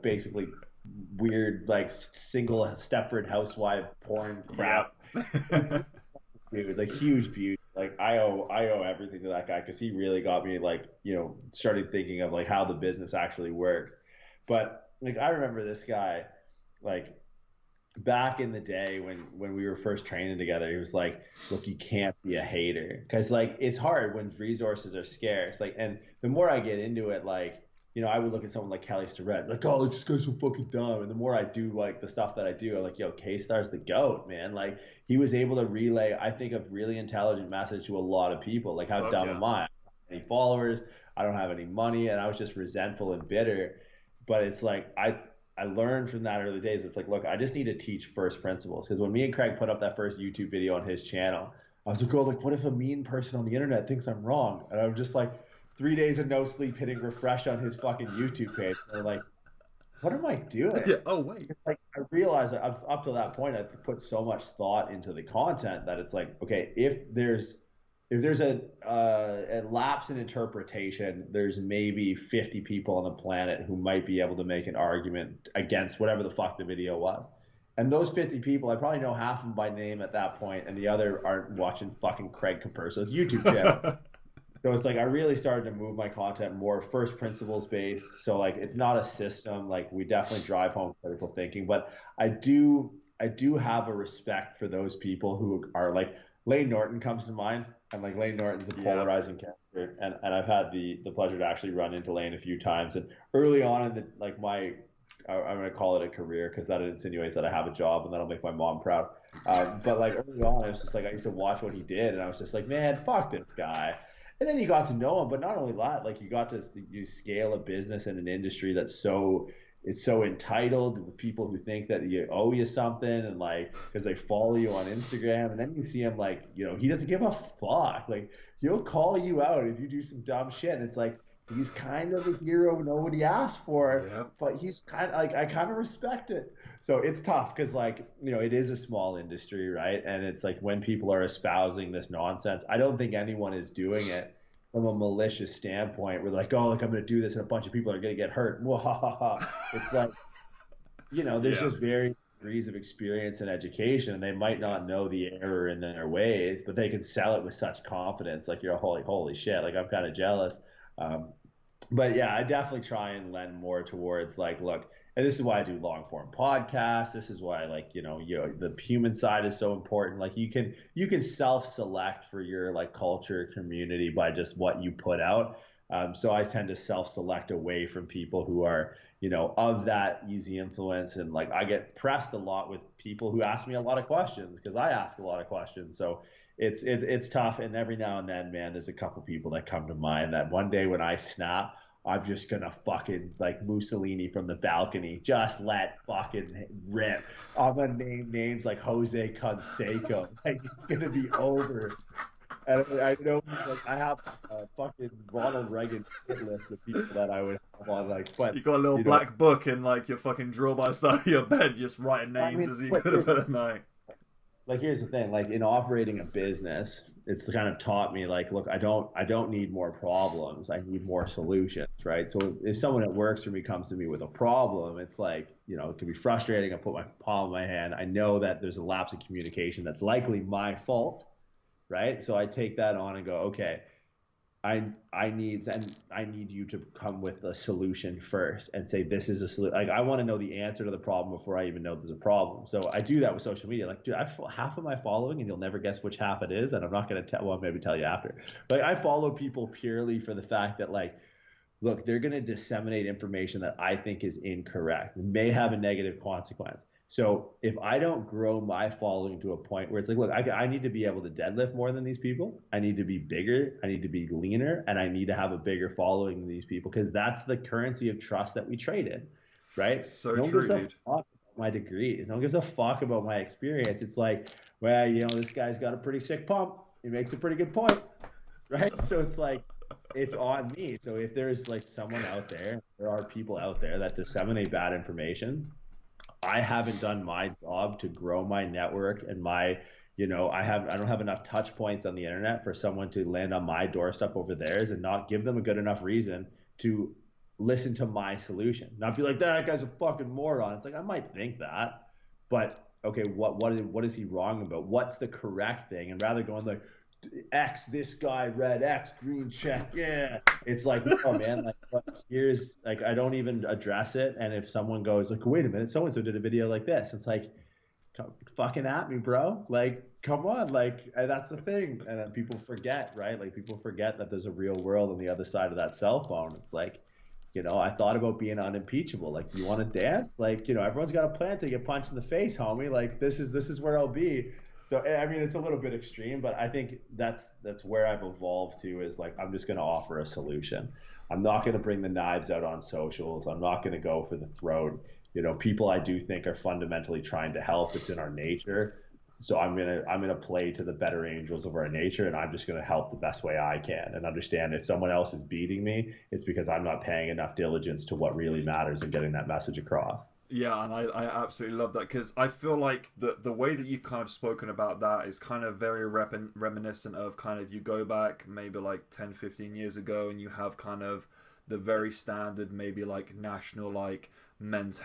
basically weird like single Stepford housewife porn crap. Yep. Dude, like huge beauty. Like I owe everything to that guy because he really got me like started thinking of like how the business actually works. But like I remember this guy like back in the day when we were first training together, he was like, look, you can't be a hater because like it's hard when resources are scarce. Like, and the more I get into it, like I would look at someone like Kelly Starrett, like, oh, this guy's so fucking dumb. And the more I do like the stuff that I do, I'm like, yo, K-Star's the GOAT, man. Like he was able to relay, I think, a really intelligent message to a lot of people. Like, how Fuck dumb yeah. am I? I don't have any followers, I don't have any money, and I was just resentful and bitter. But it's like I learned from that early days. It's like, look, I just need to teach first principles. Because when me and Craig put up that first YouTube video on his channel, I was like, oh, like, what if a mean person on the internet thinks I'm wrong? And I'm just like, 3 days of no sleep, hitting refresh on his fucking YouTube page. And I'm like, what am I doing? Yeah. Oh wait. It's like I realized that up to that point, I've put so much thought into the content that it's like, okay, if there's a lapse in interpretation, there's maybe 50 people on the planet who might be able to make an argument against whatever the fuck the video was. And those 50 people, I probably know half of them by name at that point, and the other aren't watching fucking Craig Capurso's YouTube channel. So it's like I really started to move my content more first principles based. So like it's not a system. Like we definitely drive home critical thinking, but I do have a respect for those people who are like Lane Norton comes to mind, and like Lane Norton's a Yeah. polarizing character, and I've had the pleasure to actually run into Lane a few times. And early on in the like my I'm gonna call it a career because that insinuates that I have a job and that'll make my mom proud. But like early on, I was just like I used to watch what he did, and I was just like, man, fuck this guy. And then you got to know him, but not only that, like you scale a business in an industry that's it's so entitled with people who think that you owe you something and like because they follow you on Instagram, and then you see him like he doesn't give a fuck. Like he'll call you out if you do some dumb shit. And it's like he's kind of a hero nobody asked for, Yep. but he's kind of like I kind of respect it. So it's tough because like it is a small industry, right? And it's like when people are espousing this nonsense, I don't think anyone is doing it from a malicious standpoint. We're like, oh, like I'm going to do this and a bunch of people are going to get hurt. It's like there's Yeah. just varying degrees of experience and education, and they might not know the error in their ways, but they can sell it with such confidence. Like you're holy shit. Like I'm kind of jealous. Um, but yeah, I definitely try and lend more towards like, look, and this is why I do long form podcasts. This is why like, the human side is so important. Like you can self-select for your like culture community by just what you put out. So I tend to self-select away from people who are, of that easy influence. And like, I get pressed a lot with people who ask me a lot of questions because I ask a lot of questions. So it's tough. And every now and then, man, there's a couple people that come to mind that one day when I snap, I'm just gonna fucking like Mussolini from the balcony, just let fucking rip. I'm gonna name names like Jose Canseco. Like it's gonna be over. And I know like I have a fucking Ronald Reagan hit list of people that I would have on like, but You got a little black book in like your fucking drawer by the side of your bed, just writing names as you could have at night. Like here's the thing, like in operating a business, it's kind of taught me like, look, I don't need more problems, I need more solutions, right? So if someone that works for me comes to me with a problem, it's like it can be frustrating. I put my palm in my hand, I know that there's a lapse in communication that's likely my fault, right? So I take that on and go, okay, I need you to come with a solution first and say this is a solution. Like I want to know the answer to the problem before I even know there's a problem. So I do that with social media. Like, dude, half of my following, and you'll never guess which half it is. And I'm not going to tell. Well, maybe tell you after. But I follow people purely for the fact that like, look, they're going to disseminate information that I think is incorrect. It may have a negative consequence. So if I don't grow my following to a point where it's like, look, I need to be able to deadlift more than these people. I need to be bigger. I need to be leaner, and I need to have a bigger following than these people because that's the currency of trust that we trade in, right? So No one true, gives a dude. fuck about my degrees. No one gives a fuck about my experience. It's like, well, this guy's got a pretty sick pump. He makes a pretty good point, right? So it's like, it's on me. So if there's like someone out there are people out there that disseminate bad information, I haven't done my job to grow my network and my I don't have enough touch points on the internet for someone to land on my doorstep over theirs and not give them a good enough reason to listen to my solution. Not be like, that guy's a fucking moron. It's like, I might think that, but okay, what is he wrong about? What's the correct thing? And rather going like, X, this guy, red X, green check, yeah. It's like, oh man, like here's like, I don't even address it. And if someone goes like, wait a minute, so-and-so did a video like this, it's like, fucking at me, bro. Like, come on. Like, and that's the thing. And then people forget, right? Like, people forget that there's a real world on the other side of that cell phone. It's like, I thought about being unimpeachable. Like, you want to dance? Like, everyone's got a plan to get punched in the face, homie. Like, this is where I'll be. So, I mean, it's a little bit extreme, but I think that's where I've evolved to, is like, I'm just going to offer a solution. I'm not going to bring the knives out on socials. I'm not going to go for the throat. People I do think are fundamentally trying to help. It's in our nature. So I'm gonna play to the better angels of our nature, and I'm just gonna help the best way I can, and understand if someone else is beating me, it's because I'm not paying enough diligence to what really matters and getting that message across. Yeah, and I absolutely love that, because I feel like the way that you've kind of spoken about that is kind of very reminiscent of kind of, you go back maybe like 10, 15 years ago, and you have kind of the very standard, maybe like national, like men's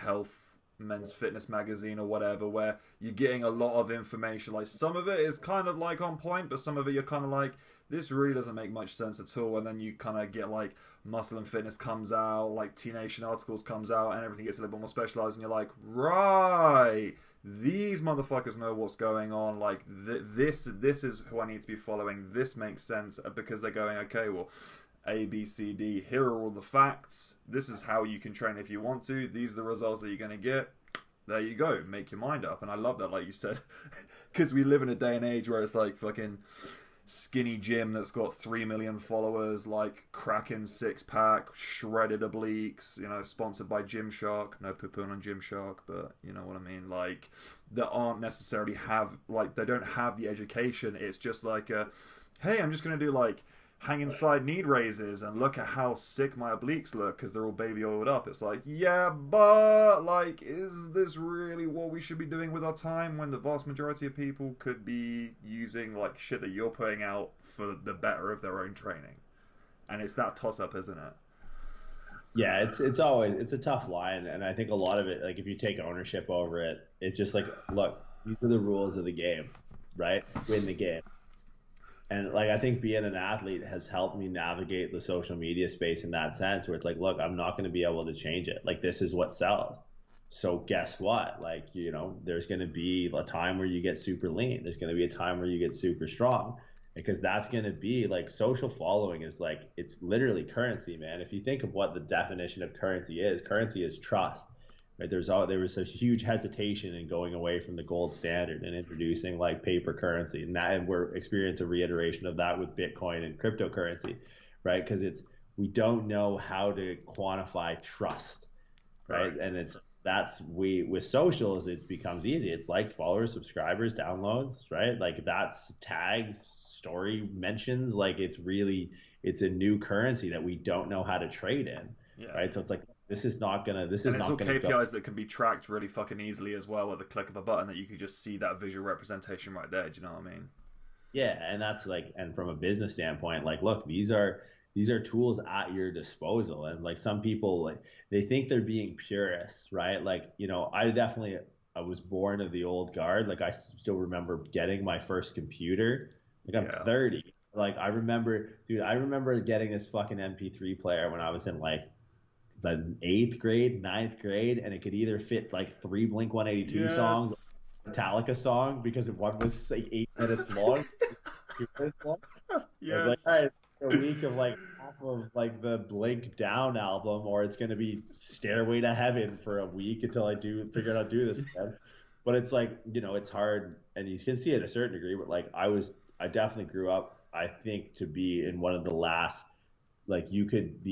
fitness magazine or whatever, where you're getting a lot of information. Like, some of it is kind of like on point, but some of it you're kind of like, this really doesn't make much sense at all. And then you kind of get like Muscle and Fitness comes out, like T-Nation articles comes out, and everything gets a little bit more specialized, and you're like, right, these motherfuckers know what's going on. Like, this is who I need to be following. This makes sense, because they're going, okay, well, A, B, C, D, here are all the facts. This is how you can train if you want to. These are the results that you're going to get. There you go. Make your mind up. And I love that, like you said, because we live in a day and age where it's like fucking skinny Jim that's got 3 million followers, like cracking six-pack, shredded obliques, sponsored by Gymshark. No poo-pooing on Gymshark, but you know what I mean. Like, that aren't necessarily they don't have the education. It's just like hey, I'm just going to do like hanging side knee raises and look at how sick my obliques look because they're all baby oiled up. It's like, yeah, but like, is this really what we should be doing with our time, when the vast majority of people could be using like shit that you're putting out for the better of their own training? And it's that toss up, isn't it? Yeah, it's a tough line, and I think a lot of it, like, if you take ownership over it, it's just like, look, these are the rules of the game, right? Win the game. And like, I think being an athlete has helped me navigate the social media space in that sense, where it's like, look, I'm not going to be able to change it. Like, this is what sells. So guess what? Like, there's going to be a time where you get super lean. There's going to be a time where you get super strong, because that's going to be like, social following is like, it's literally currency, man. If you think of what the definition of currency is trust. Right, there was a huge hesitation in going away from the gold standard and introducing like paper currency, and we're experiencing a reiteration of that with Bitcoin and cryptocurrency, right? Because we don't know how to quantify trust, right? And with socials, it becomes easy. It's likes, followers, subscribers, downloads, right? Like, that's tags, story mentions. Like, it's a new currency that we don't know how to trade in, right? So it's like, this is not gonna KPIs that can be tracked really fucking easily as well at the click of a button, that you can just see that visual representation right there. Do you know what I mean? Yeah, and that's like, and from a business standpoint, like, look, these are tools at your disposal, and like, some people, like, they think they're being purists, right? Like, I was born of the old guard. Like, I still remember getting my first computer. Like, I'm 30. Like, I remember getting this fucking MP3 player when I was in like the 8th grade, 9th grade, and it could either fit like 3 Blink-182 songs, Metallica song, because one was like 8 minutes long. 2 minutes long. Yes. Like, all right, a week of like half of like the Blink Down album, or it's gonna be Stairway to Heaven for a week until I figure out how to do this again. But it's like, it's hard, and you can see it to a certain degree. But like, I definitely grew up, I think, to be in one of the last. Like, you could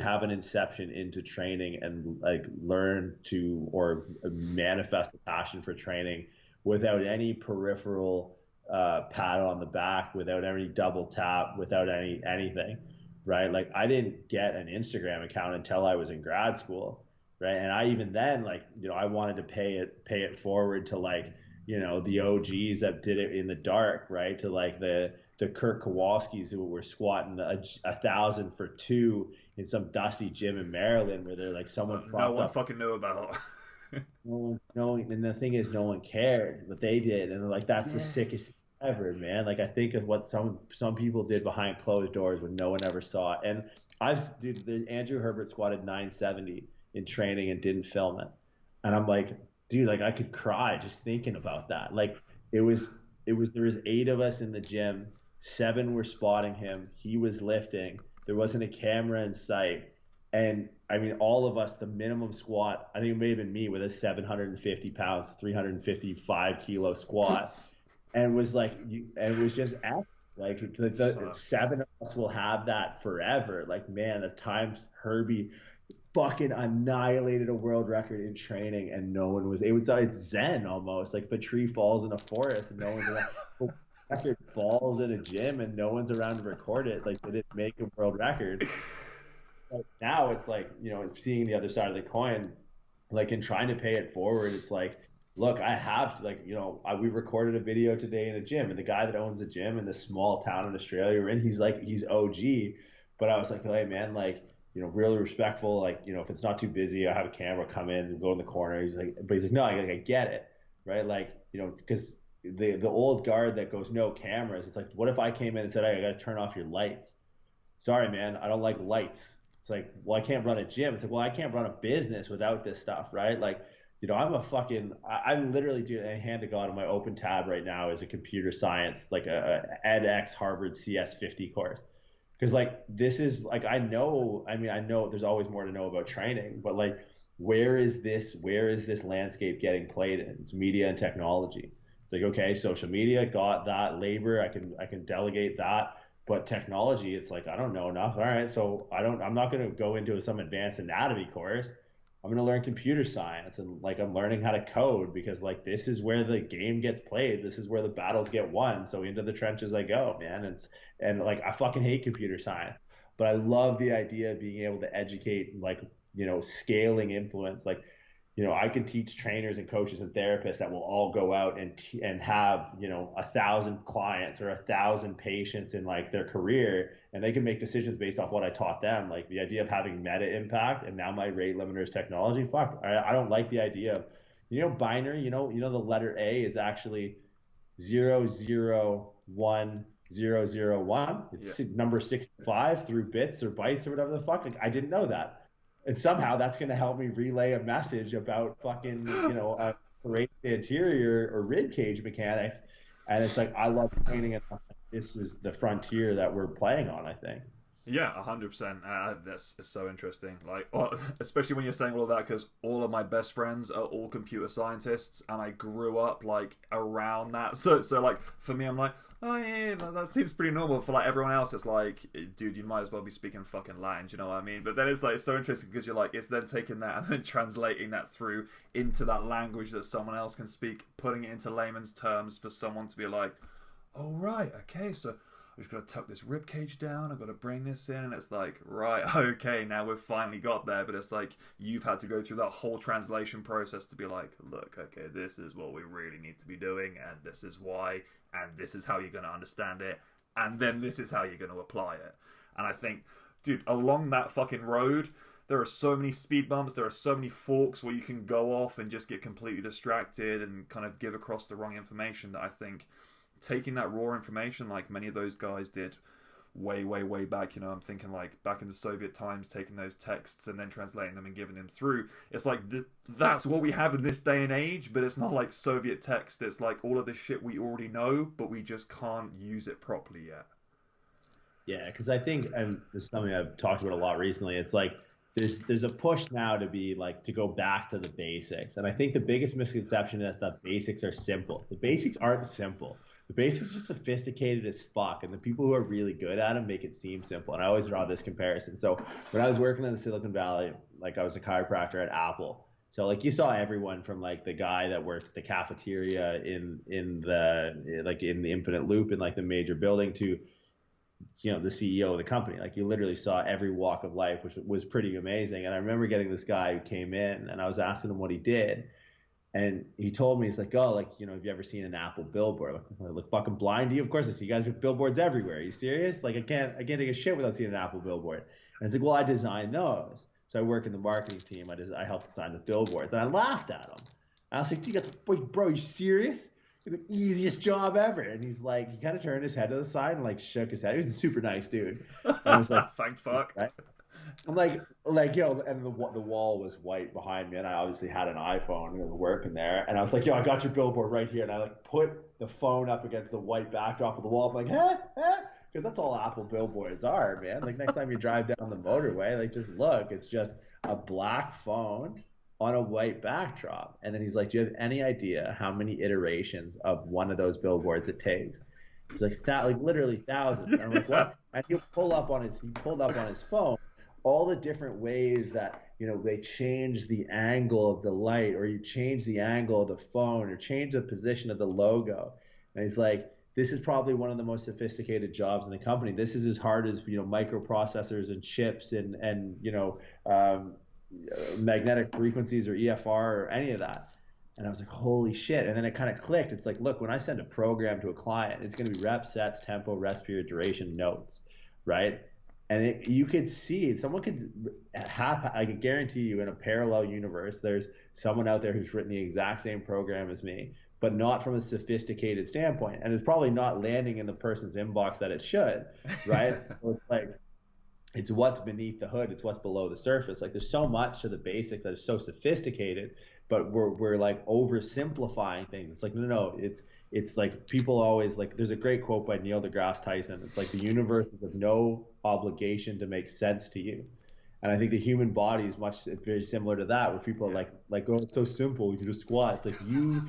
have an inception into training and like learn to, or manifest a passion for training without any peripheral pat on the back, without any double tap, without anything, right? Like, I didn't get an Instagram account until I was in grad school, right? And I even then, like, I wanted to pay it forward to like you know, the OGs that did it in the dark, right? To like the Kurt Kowalskis who were squatting 1,000 for 2 in some dusty gym in Maryland where they're like someone No propped one up. fucking knew about. No one, and the thing is, no one cared what they did, and like that's the sickest Yes. thing ever, man. Like I think of what some people did behind closed doors when no one ever saw it. And Andrew Herbert squatted 970 in training and didn't film it, and I'm like, dude, like I could cry just thinking about that. Like it was there was 8 of us in the gym, 7 were spotting him, he was lifting, there wasn't a camera in sight. And I mean, all of us, the minimum squat, I think it may have been me with a 750 pounds, 355 kilo squat, and was like, and it was just epic. Like the 7 of us will have that forever. Like, man, the times Herbie fucking annihilated a world record in training, and no one was. It's Zen almost. Like if a tree falls in a forest and no one's around. Record falls at a gym and no one's around to record it. Like they didn't make a world record. But now it's like, you know, seeing the other side of the coin, like in trying to pay it forward, it's like, look, I have to, like, you know, we recorded a video today in a gym, and the guy that owns the gym in this small town in Australia we're in, he's OG, but I was like, hey man, like, you know, really respectful, like, you know, if it's not too busy, I have a camera, come in and go in the corner. He's like, but he's like, no, I get it, right? Like, you know, because the old guard that goes no cameras, it's like, what if I came in and said, hey, I got to turn off your lights? Sorry, man, I don't like lights. It's like, well, I can't run a gym. It's like, well, I can't run a business without this stuff, right? Like, you know, I'm literally doing a hand to God on my open tab right now is a computer science, like a edX Harvard CS50 course. Because like, this is like, I know there's always more to know about training, but like, where is this landscape getting played in? It's media and technology. It's like, okay, social media, got that. Labor, I can delegate that. But technology, it's like, I don't know enough. All right, so I'm not going to go into some advanced anatomy course. I'm going to learn computer science, and like I'm learning how to code, because like this is where the game gets played. This is where the battles get won. So into the trenches I go, man. And like I fucking hate computer science, but I love the idea of being able to educate, like, you know, scaling influence. Like, you know, I could teach trainers and coaches and therapists that will all go out and have, you know, 1,000 clients or 1,000 patients in like their career, and they can make decisions based off what I taught them. Like the idea of having meta impact, and now my rate limiter is technology. Fuck, I don't like the idea of, you know, binary. The letter A is actually 0010001. It's number 65 through bits or bytes or whatever the fuck. Like I didn't know that. And somehow that's going to help me relay a message about fucking, you know, anterior or rib cage mechanics. And it's like, I love training, and this is the frontier that we're playing on, I think. Yeah, 100%. That's so interesting. Like, especially when you're saying all of that, because all of my best friends are all computer scientists, and I grew up like around that. So like for me, I'm like, oh yeah, that seems pretty normal. For like everyone else, it's like, dude, you might as well be speaking fucking Latin. Do you know what I mean? But then it's like so interesting, because you're like, it's then taking that and then translating that through into that language that someone else can speak, putting it into layman's terms for someone to be like, oh right, okay, so I've just got to tuck this rib cage down, I've got to bring this in, and it's like, right, okay, now we've finally got there. But it's like you've had to go through that whole translation process to be like, look, okay, this is what we really need to be doing, and this is why, and this is how you're going to understand it, and then this is how you're going to apply it. And I think, dude, along that fucking road, there are so many speed bumps, there are so many forks where you can go off and just get completely distracted and kind of give across the wrong information, that I think taking that raw information, like many of those guys did way back, you know, I'm thinking like back in the Soviet times, taking those texts and then translating them and giving them through. It's like that's what we have in this day and age, but it's not like Soviet text. It's like all of this shit we already know, but we just can't use it properly yet. Yeah, because I think, and this is something I've talked about a lot recently, it's like there's a push now to be like, to go back to the basics. And I think the biggest misconception is that basics are simple. The basics aren't simple. The basics are sophisticated as fuck, and the people who are really good at them make it seem simple. And I always draw this comparison. So when I was working in the Silicon Valley, like I was a chiropractor at Apple. So like you saw everyone from like the guy that worked the cafeteria in the Infinite Loop in like the major building to, you know, the CEO of the company. Like you literally saw every walk of life, which was pretty amazing. And I remember getting this guy who came in, and I was asking him what he did. And he told me, he's like, oh, like, you know, have you ever seen an Apple billboard? I look fucking blind to you. Of course I see. You guys have billboards everywhere. Are you serious? Like, I can't take a shit without seeing an Apple billboard. And it's like, well, I designed those. So I work in the marketing team. I helped design the billboards. And I laughed at him. I was like, bro, you serious? It's the easiest job ever. And he's like, he kind of turned his head to the side and like shook his head. He was a super nice dude. And I was like, thank fuck. Right? I'm yo, and the wall was white behind me, and I obviously had an iPhone working there, and I was like, yo, I got your billboard right here, and I like put the phone up against the white backdrop of the wall. I'm like, because that's all Apple billboards are, man. Like next time you drive down the motorway, like just look, it's just a black phone on a white backdrop. And then he's like, do you have any idea how many iterations of one of those billboards it takes? He's like, literally thousands. And I'm like, what? And he pulled up on his phone all the different ways that, you know, they change the angle of the light, or you change the angle of the phone, or change the position of the logo. And he's like, this is probably one of the most sophisticated jobs in the company. This is as hard as, you know, microprocessors and chips and you know, magnetic frequencies or EFR or any of that. And I was like, holy shit. And then it kind of clicked. It's like, look, when I send a program to a client, it's going to be reps, sets, tempo, rest period, duration, notes, right? And you could see, someone could I could guarantee you, in a parallel universe, there's someone out there who's written the exact same program as me, but not from a sophisticated standpoint. And it's probably not landing in the person's inbox that it should, right? So it's like, it's what's beneath the hood. It's what's below the surface. Like there's so much to the basics that is so sophisticated, but we're like oversimplifying things. It's like, no, it's like people always like, there's a great quote by Neil deGrasse Tyson. It's like, the universe is of no obligation to make sense to you. And I think the human body is very similar to that, where people are like, oh, it's so simple, you can just squat. It's like, you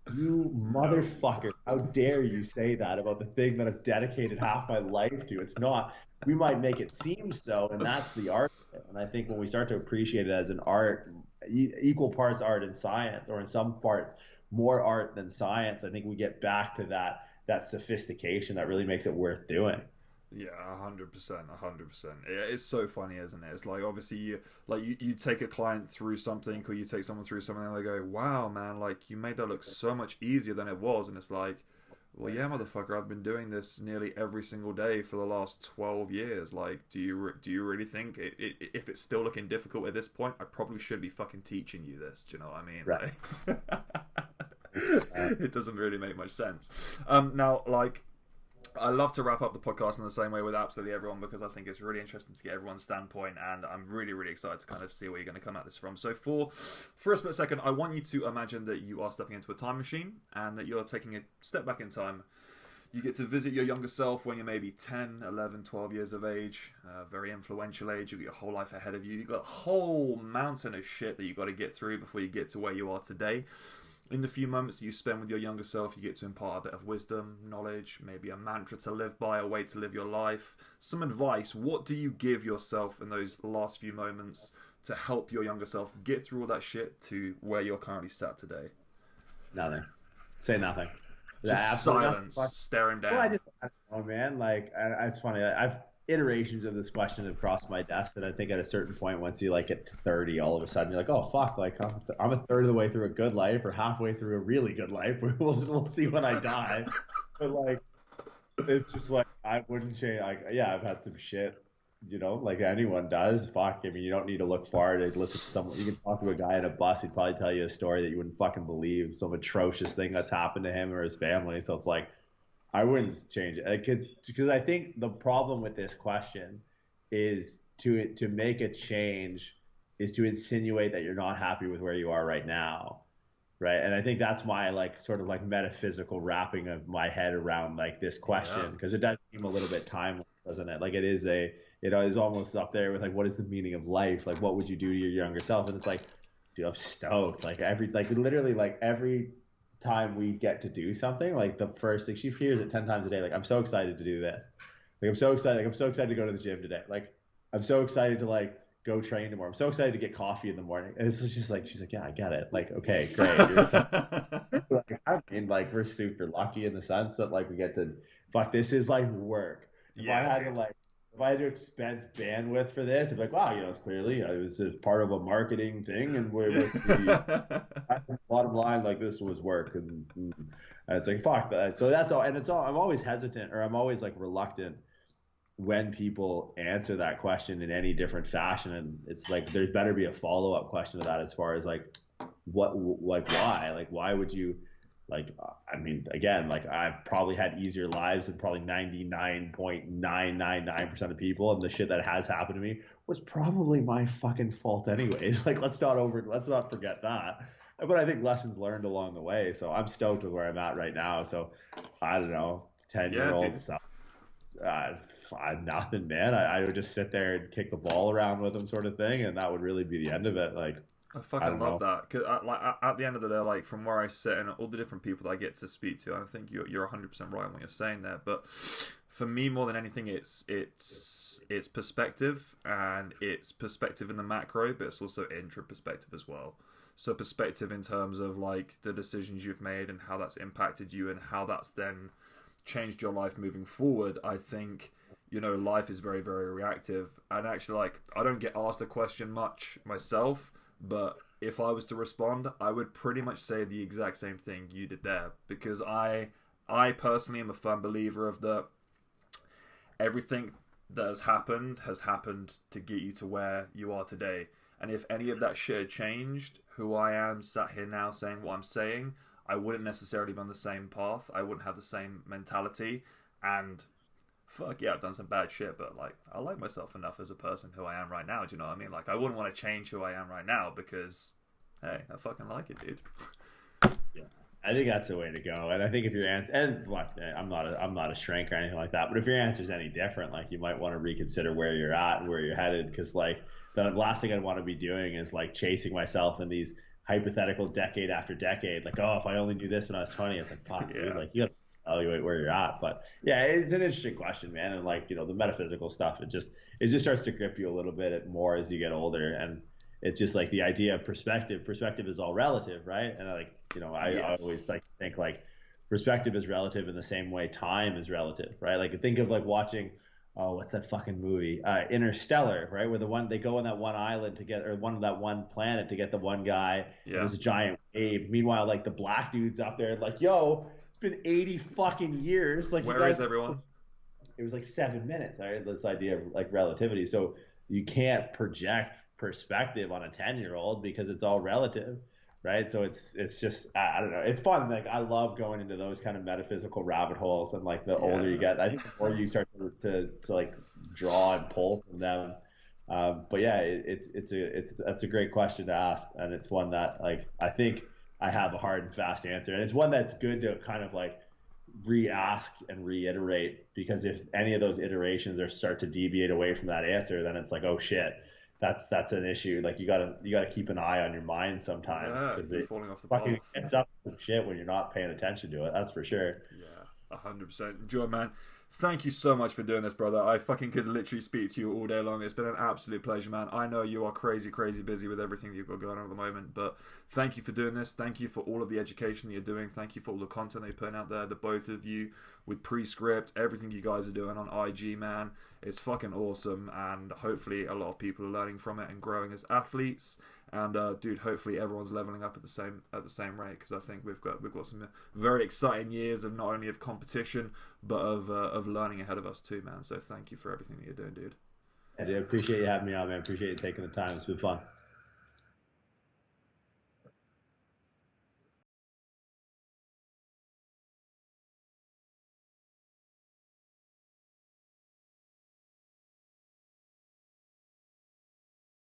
motherfucker, how dare you say that about the thing that I've dedicated half my life to? It's not. We might make it seem so, and that's the art of it. And I think when we start to appreciate it as an art, equal parts art and science, or in some parts more art than science, I think we get back to that sophistication that really makes it worth doing. Yeah, 100%, 100%. It's so funny, isn't it? It's like, obviously, you take a client through something, or you take someone through something, and they go, wow, man, like, you made that look so much easier than it was. And it's like, well, yeah, motherfucker, I've been doing this nearly every single day for the last 12 years. Like, do you really think if it's still looking difficult at this point, I probably should be fucking teaching you this? Do you know what I mean? Right. Like, it doesn't really make much sense. Now, like, I love to wrap up the podcast in the same way with absolutely everyone, because I think it's really interesting to get everyone's standpoint, and I'm really, really excited to kind of see where you're going to come at this from. So for a split second, I want you to imagine that you are stepping into a time machine and that you're taking a step back in time. You get to visit your younger self when you're maybe 10, 11, 12 years of age, very influential age. You've got your whole life ahead of you. You've got a whole mountain of shit that you've got to get through before you get to where you are today. In the few moments you spend with your younger self, you get to impart a bit of wisdom, knowledge, maybe a mantra to live by, a way to live your life, some advice. What do you give yourself in those last few moments to help your younger self get through all that shit to where you're currently sat today? Nothing. Say nothing. Just silence, staring down. Well, I don't know, man. Like, it's funny. I've iterations of this question have crossed my desk that I think at a certain point, once you like get to 30, all of a sudden you're like, oh fuck, like I'm a third of the way through a good life, or halfway through a really good life. We'll see when I die. But like, it's just like, I wouldn't change. Like, yeah, I've had some shit, you know, like anyone does. Fuck, I mean, you don't need to look far to listen to someone. You can talk to a guy in a bus, he'd probably tell you a story that you wouldn't fucking believe, some atrocious thing that's happened to him or his family. So it's like, I wouldn't change it, because I think the problem with this question is to make a change is to insinuate that you're not happy with where you are right now, right? And I think that's my like sort of like metaphysical wrapping of my head around like this question, because it does seem a little bit timeless, doesn't it? Like it is almost up there with like, what is the meaning of life? Like, what would you do to your younger self? And it's like, dude, I'm stoked. Like literally every time we get to do something, like the first thing, she hears it 10 times a day, like, I'm so excited to do this, like I'm so excited to go to the gym today, like I'm so excited to like go train tomorrow, I'm so excited to get coffee in the morning. And it's just like, she's like, yeah, I get it, like, okay, great. Like, I mean, like, we're super lucky in the sense that like we get to, fuck, this is like work. If I had to like if I had to expense bandwidth for this, I'd be like, wow, it's clearly it was a part of a marketing thing, and we're with the bottom line, like this was work, and it's like fuck that. So that's all, and it's all. I'm always hesitant, or I'm always like reluctant when people answer that question in any different fashion, and it's like there better be a follow up question to that as far as like why would you like I mean again like I've probably had easier lives than probably 99.999% of people, and the shit that has happened to me was probably my fucking fault anyways. Like let's not forget that. But I think lessons learned along the way, so I'm stoked with where I'm at right now. So I don't know, 10-year-old stuff. Nothing, man. I would just sit there and kick the ball around with them, sort of thing, and that would really be the end of it. Like, I fucking love that. Cause at the end of the day, like from where I sit and all the different people that I get to speak to, and I think you're 100% right on what you're saying there. But for me, more than anything, it's perspective, and it's perspective in the macro, but it's also intra perspective as well. So perspective in terms of like the decisions you've made and how that's impacted you and how that's then changed your life moving forward. I think life is very, very reactive, and actually like I don't get asked a question much myself, but if I was to respond, I would pretty much say the exact same thing you did there, because I personally am a firm believer of that everything that has happened to get you to where you are today. And if any of that shit had changed who I am sat here now saying what I'm saying, I wouldn't necessarily be on the same path. I wouldn't have the same mentality. And fuck yeah, I've done some bad shit, but like I like myself enough as a person who I am right now. Do you know what I mean? Like I wouldn't want to change who I am right now because hey, I fucking like it, dude. Yeah, I think that's the way to go. And I think if your answer, and look, I'm not a shrink or anything like that, but if your answer is any different, like you might want to reconsider where you're at and where you're headed, because like the last thing I'd want to be doing is like chasing myself in these hypothetical decade after decade, like, oh, if I only knew this when I was 20, it's like, fuck, dude, like you gotta evaluate where you're at. But yeah, it's an interesting question, man. And like, the metaphysical stuff, it just starts to grip you a little bit more as you get older. And it's just like the idea of perspective is all relative, right? And I always like think like perspective is relative in the same way time is relative, right? Like think of like watching, what's that fucking movie? Interstellar, right? Where they go on that one island to get, or that one planet to get the one guy. Yeah. This giant wave. Meanwhile, like the black dude's up there, like, yo, it's been 80 fucking years. Like, where is everyone? It was like 7 minutes. Right? This idea of like relativity. So you can't project perspective on a 10-year-old because it's all relative. Right. So it's just, I don't know. It's fun. Like I love going into those kind of metaphysical rabbit holes, and like the older you get, I think the more you start to like draw and pull from them. But yeah, that's a great question to ask. And it's one that like, I think I have a hard and fast answer, and it's one that's good to kind of like re-ask and reiterate, because if any of those iterations start to deviate away from that answer, then it's like, oh shit. That's an issue. Like you gotta keep an eye on your mind sometimes, because it falling off the fucking ends up with shit when you're not paying attention to it. That's for sure. Yeah, 100%. Joe, man, thank you so much for doing this, brother. I fucking could literally speak to you all day long. It's been an absolute pleasure, man. I know you are crazy busy with everything you've got going on at the moment, but thank you for doing this. Thank you for all of the education that you're doing. Thank you for all the content that you're putting out there, the both of you, with Prescript, everything you guys are doing on IG, man. It's fucking awesome, and hopefully a lot of people are learning from it and growing as athletes. And dude, hopefully everyone's leveling up at the same rate, because I think we've got some very exciting years of not only of competition but of learning ahead of us too, man. So thank you for everything that you're doing, dude. I do appreciate you having me on, man. Appreciate you taking the time. It's been fun.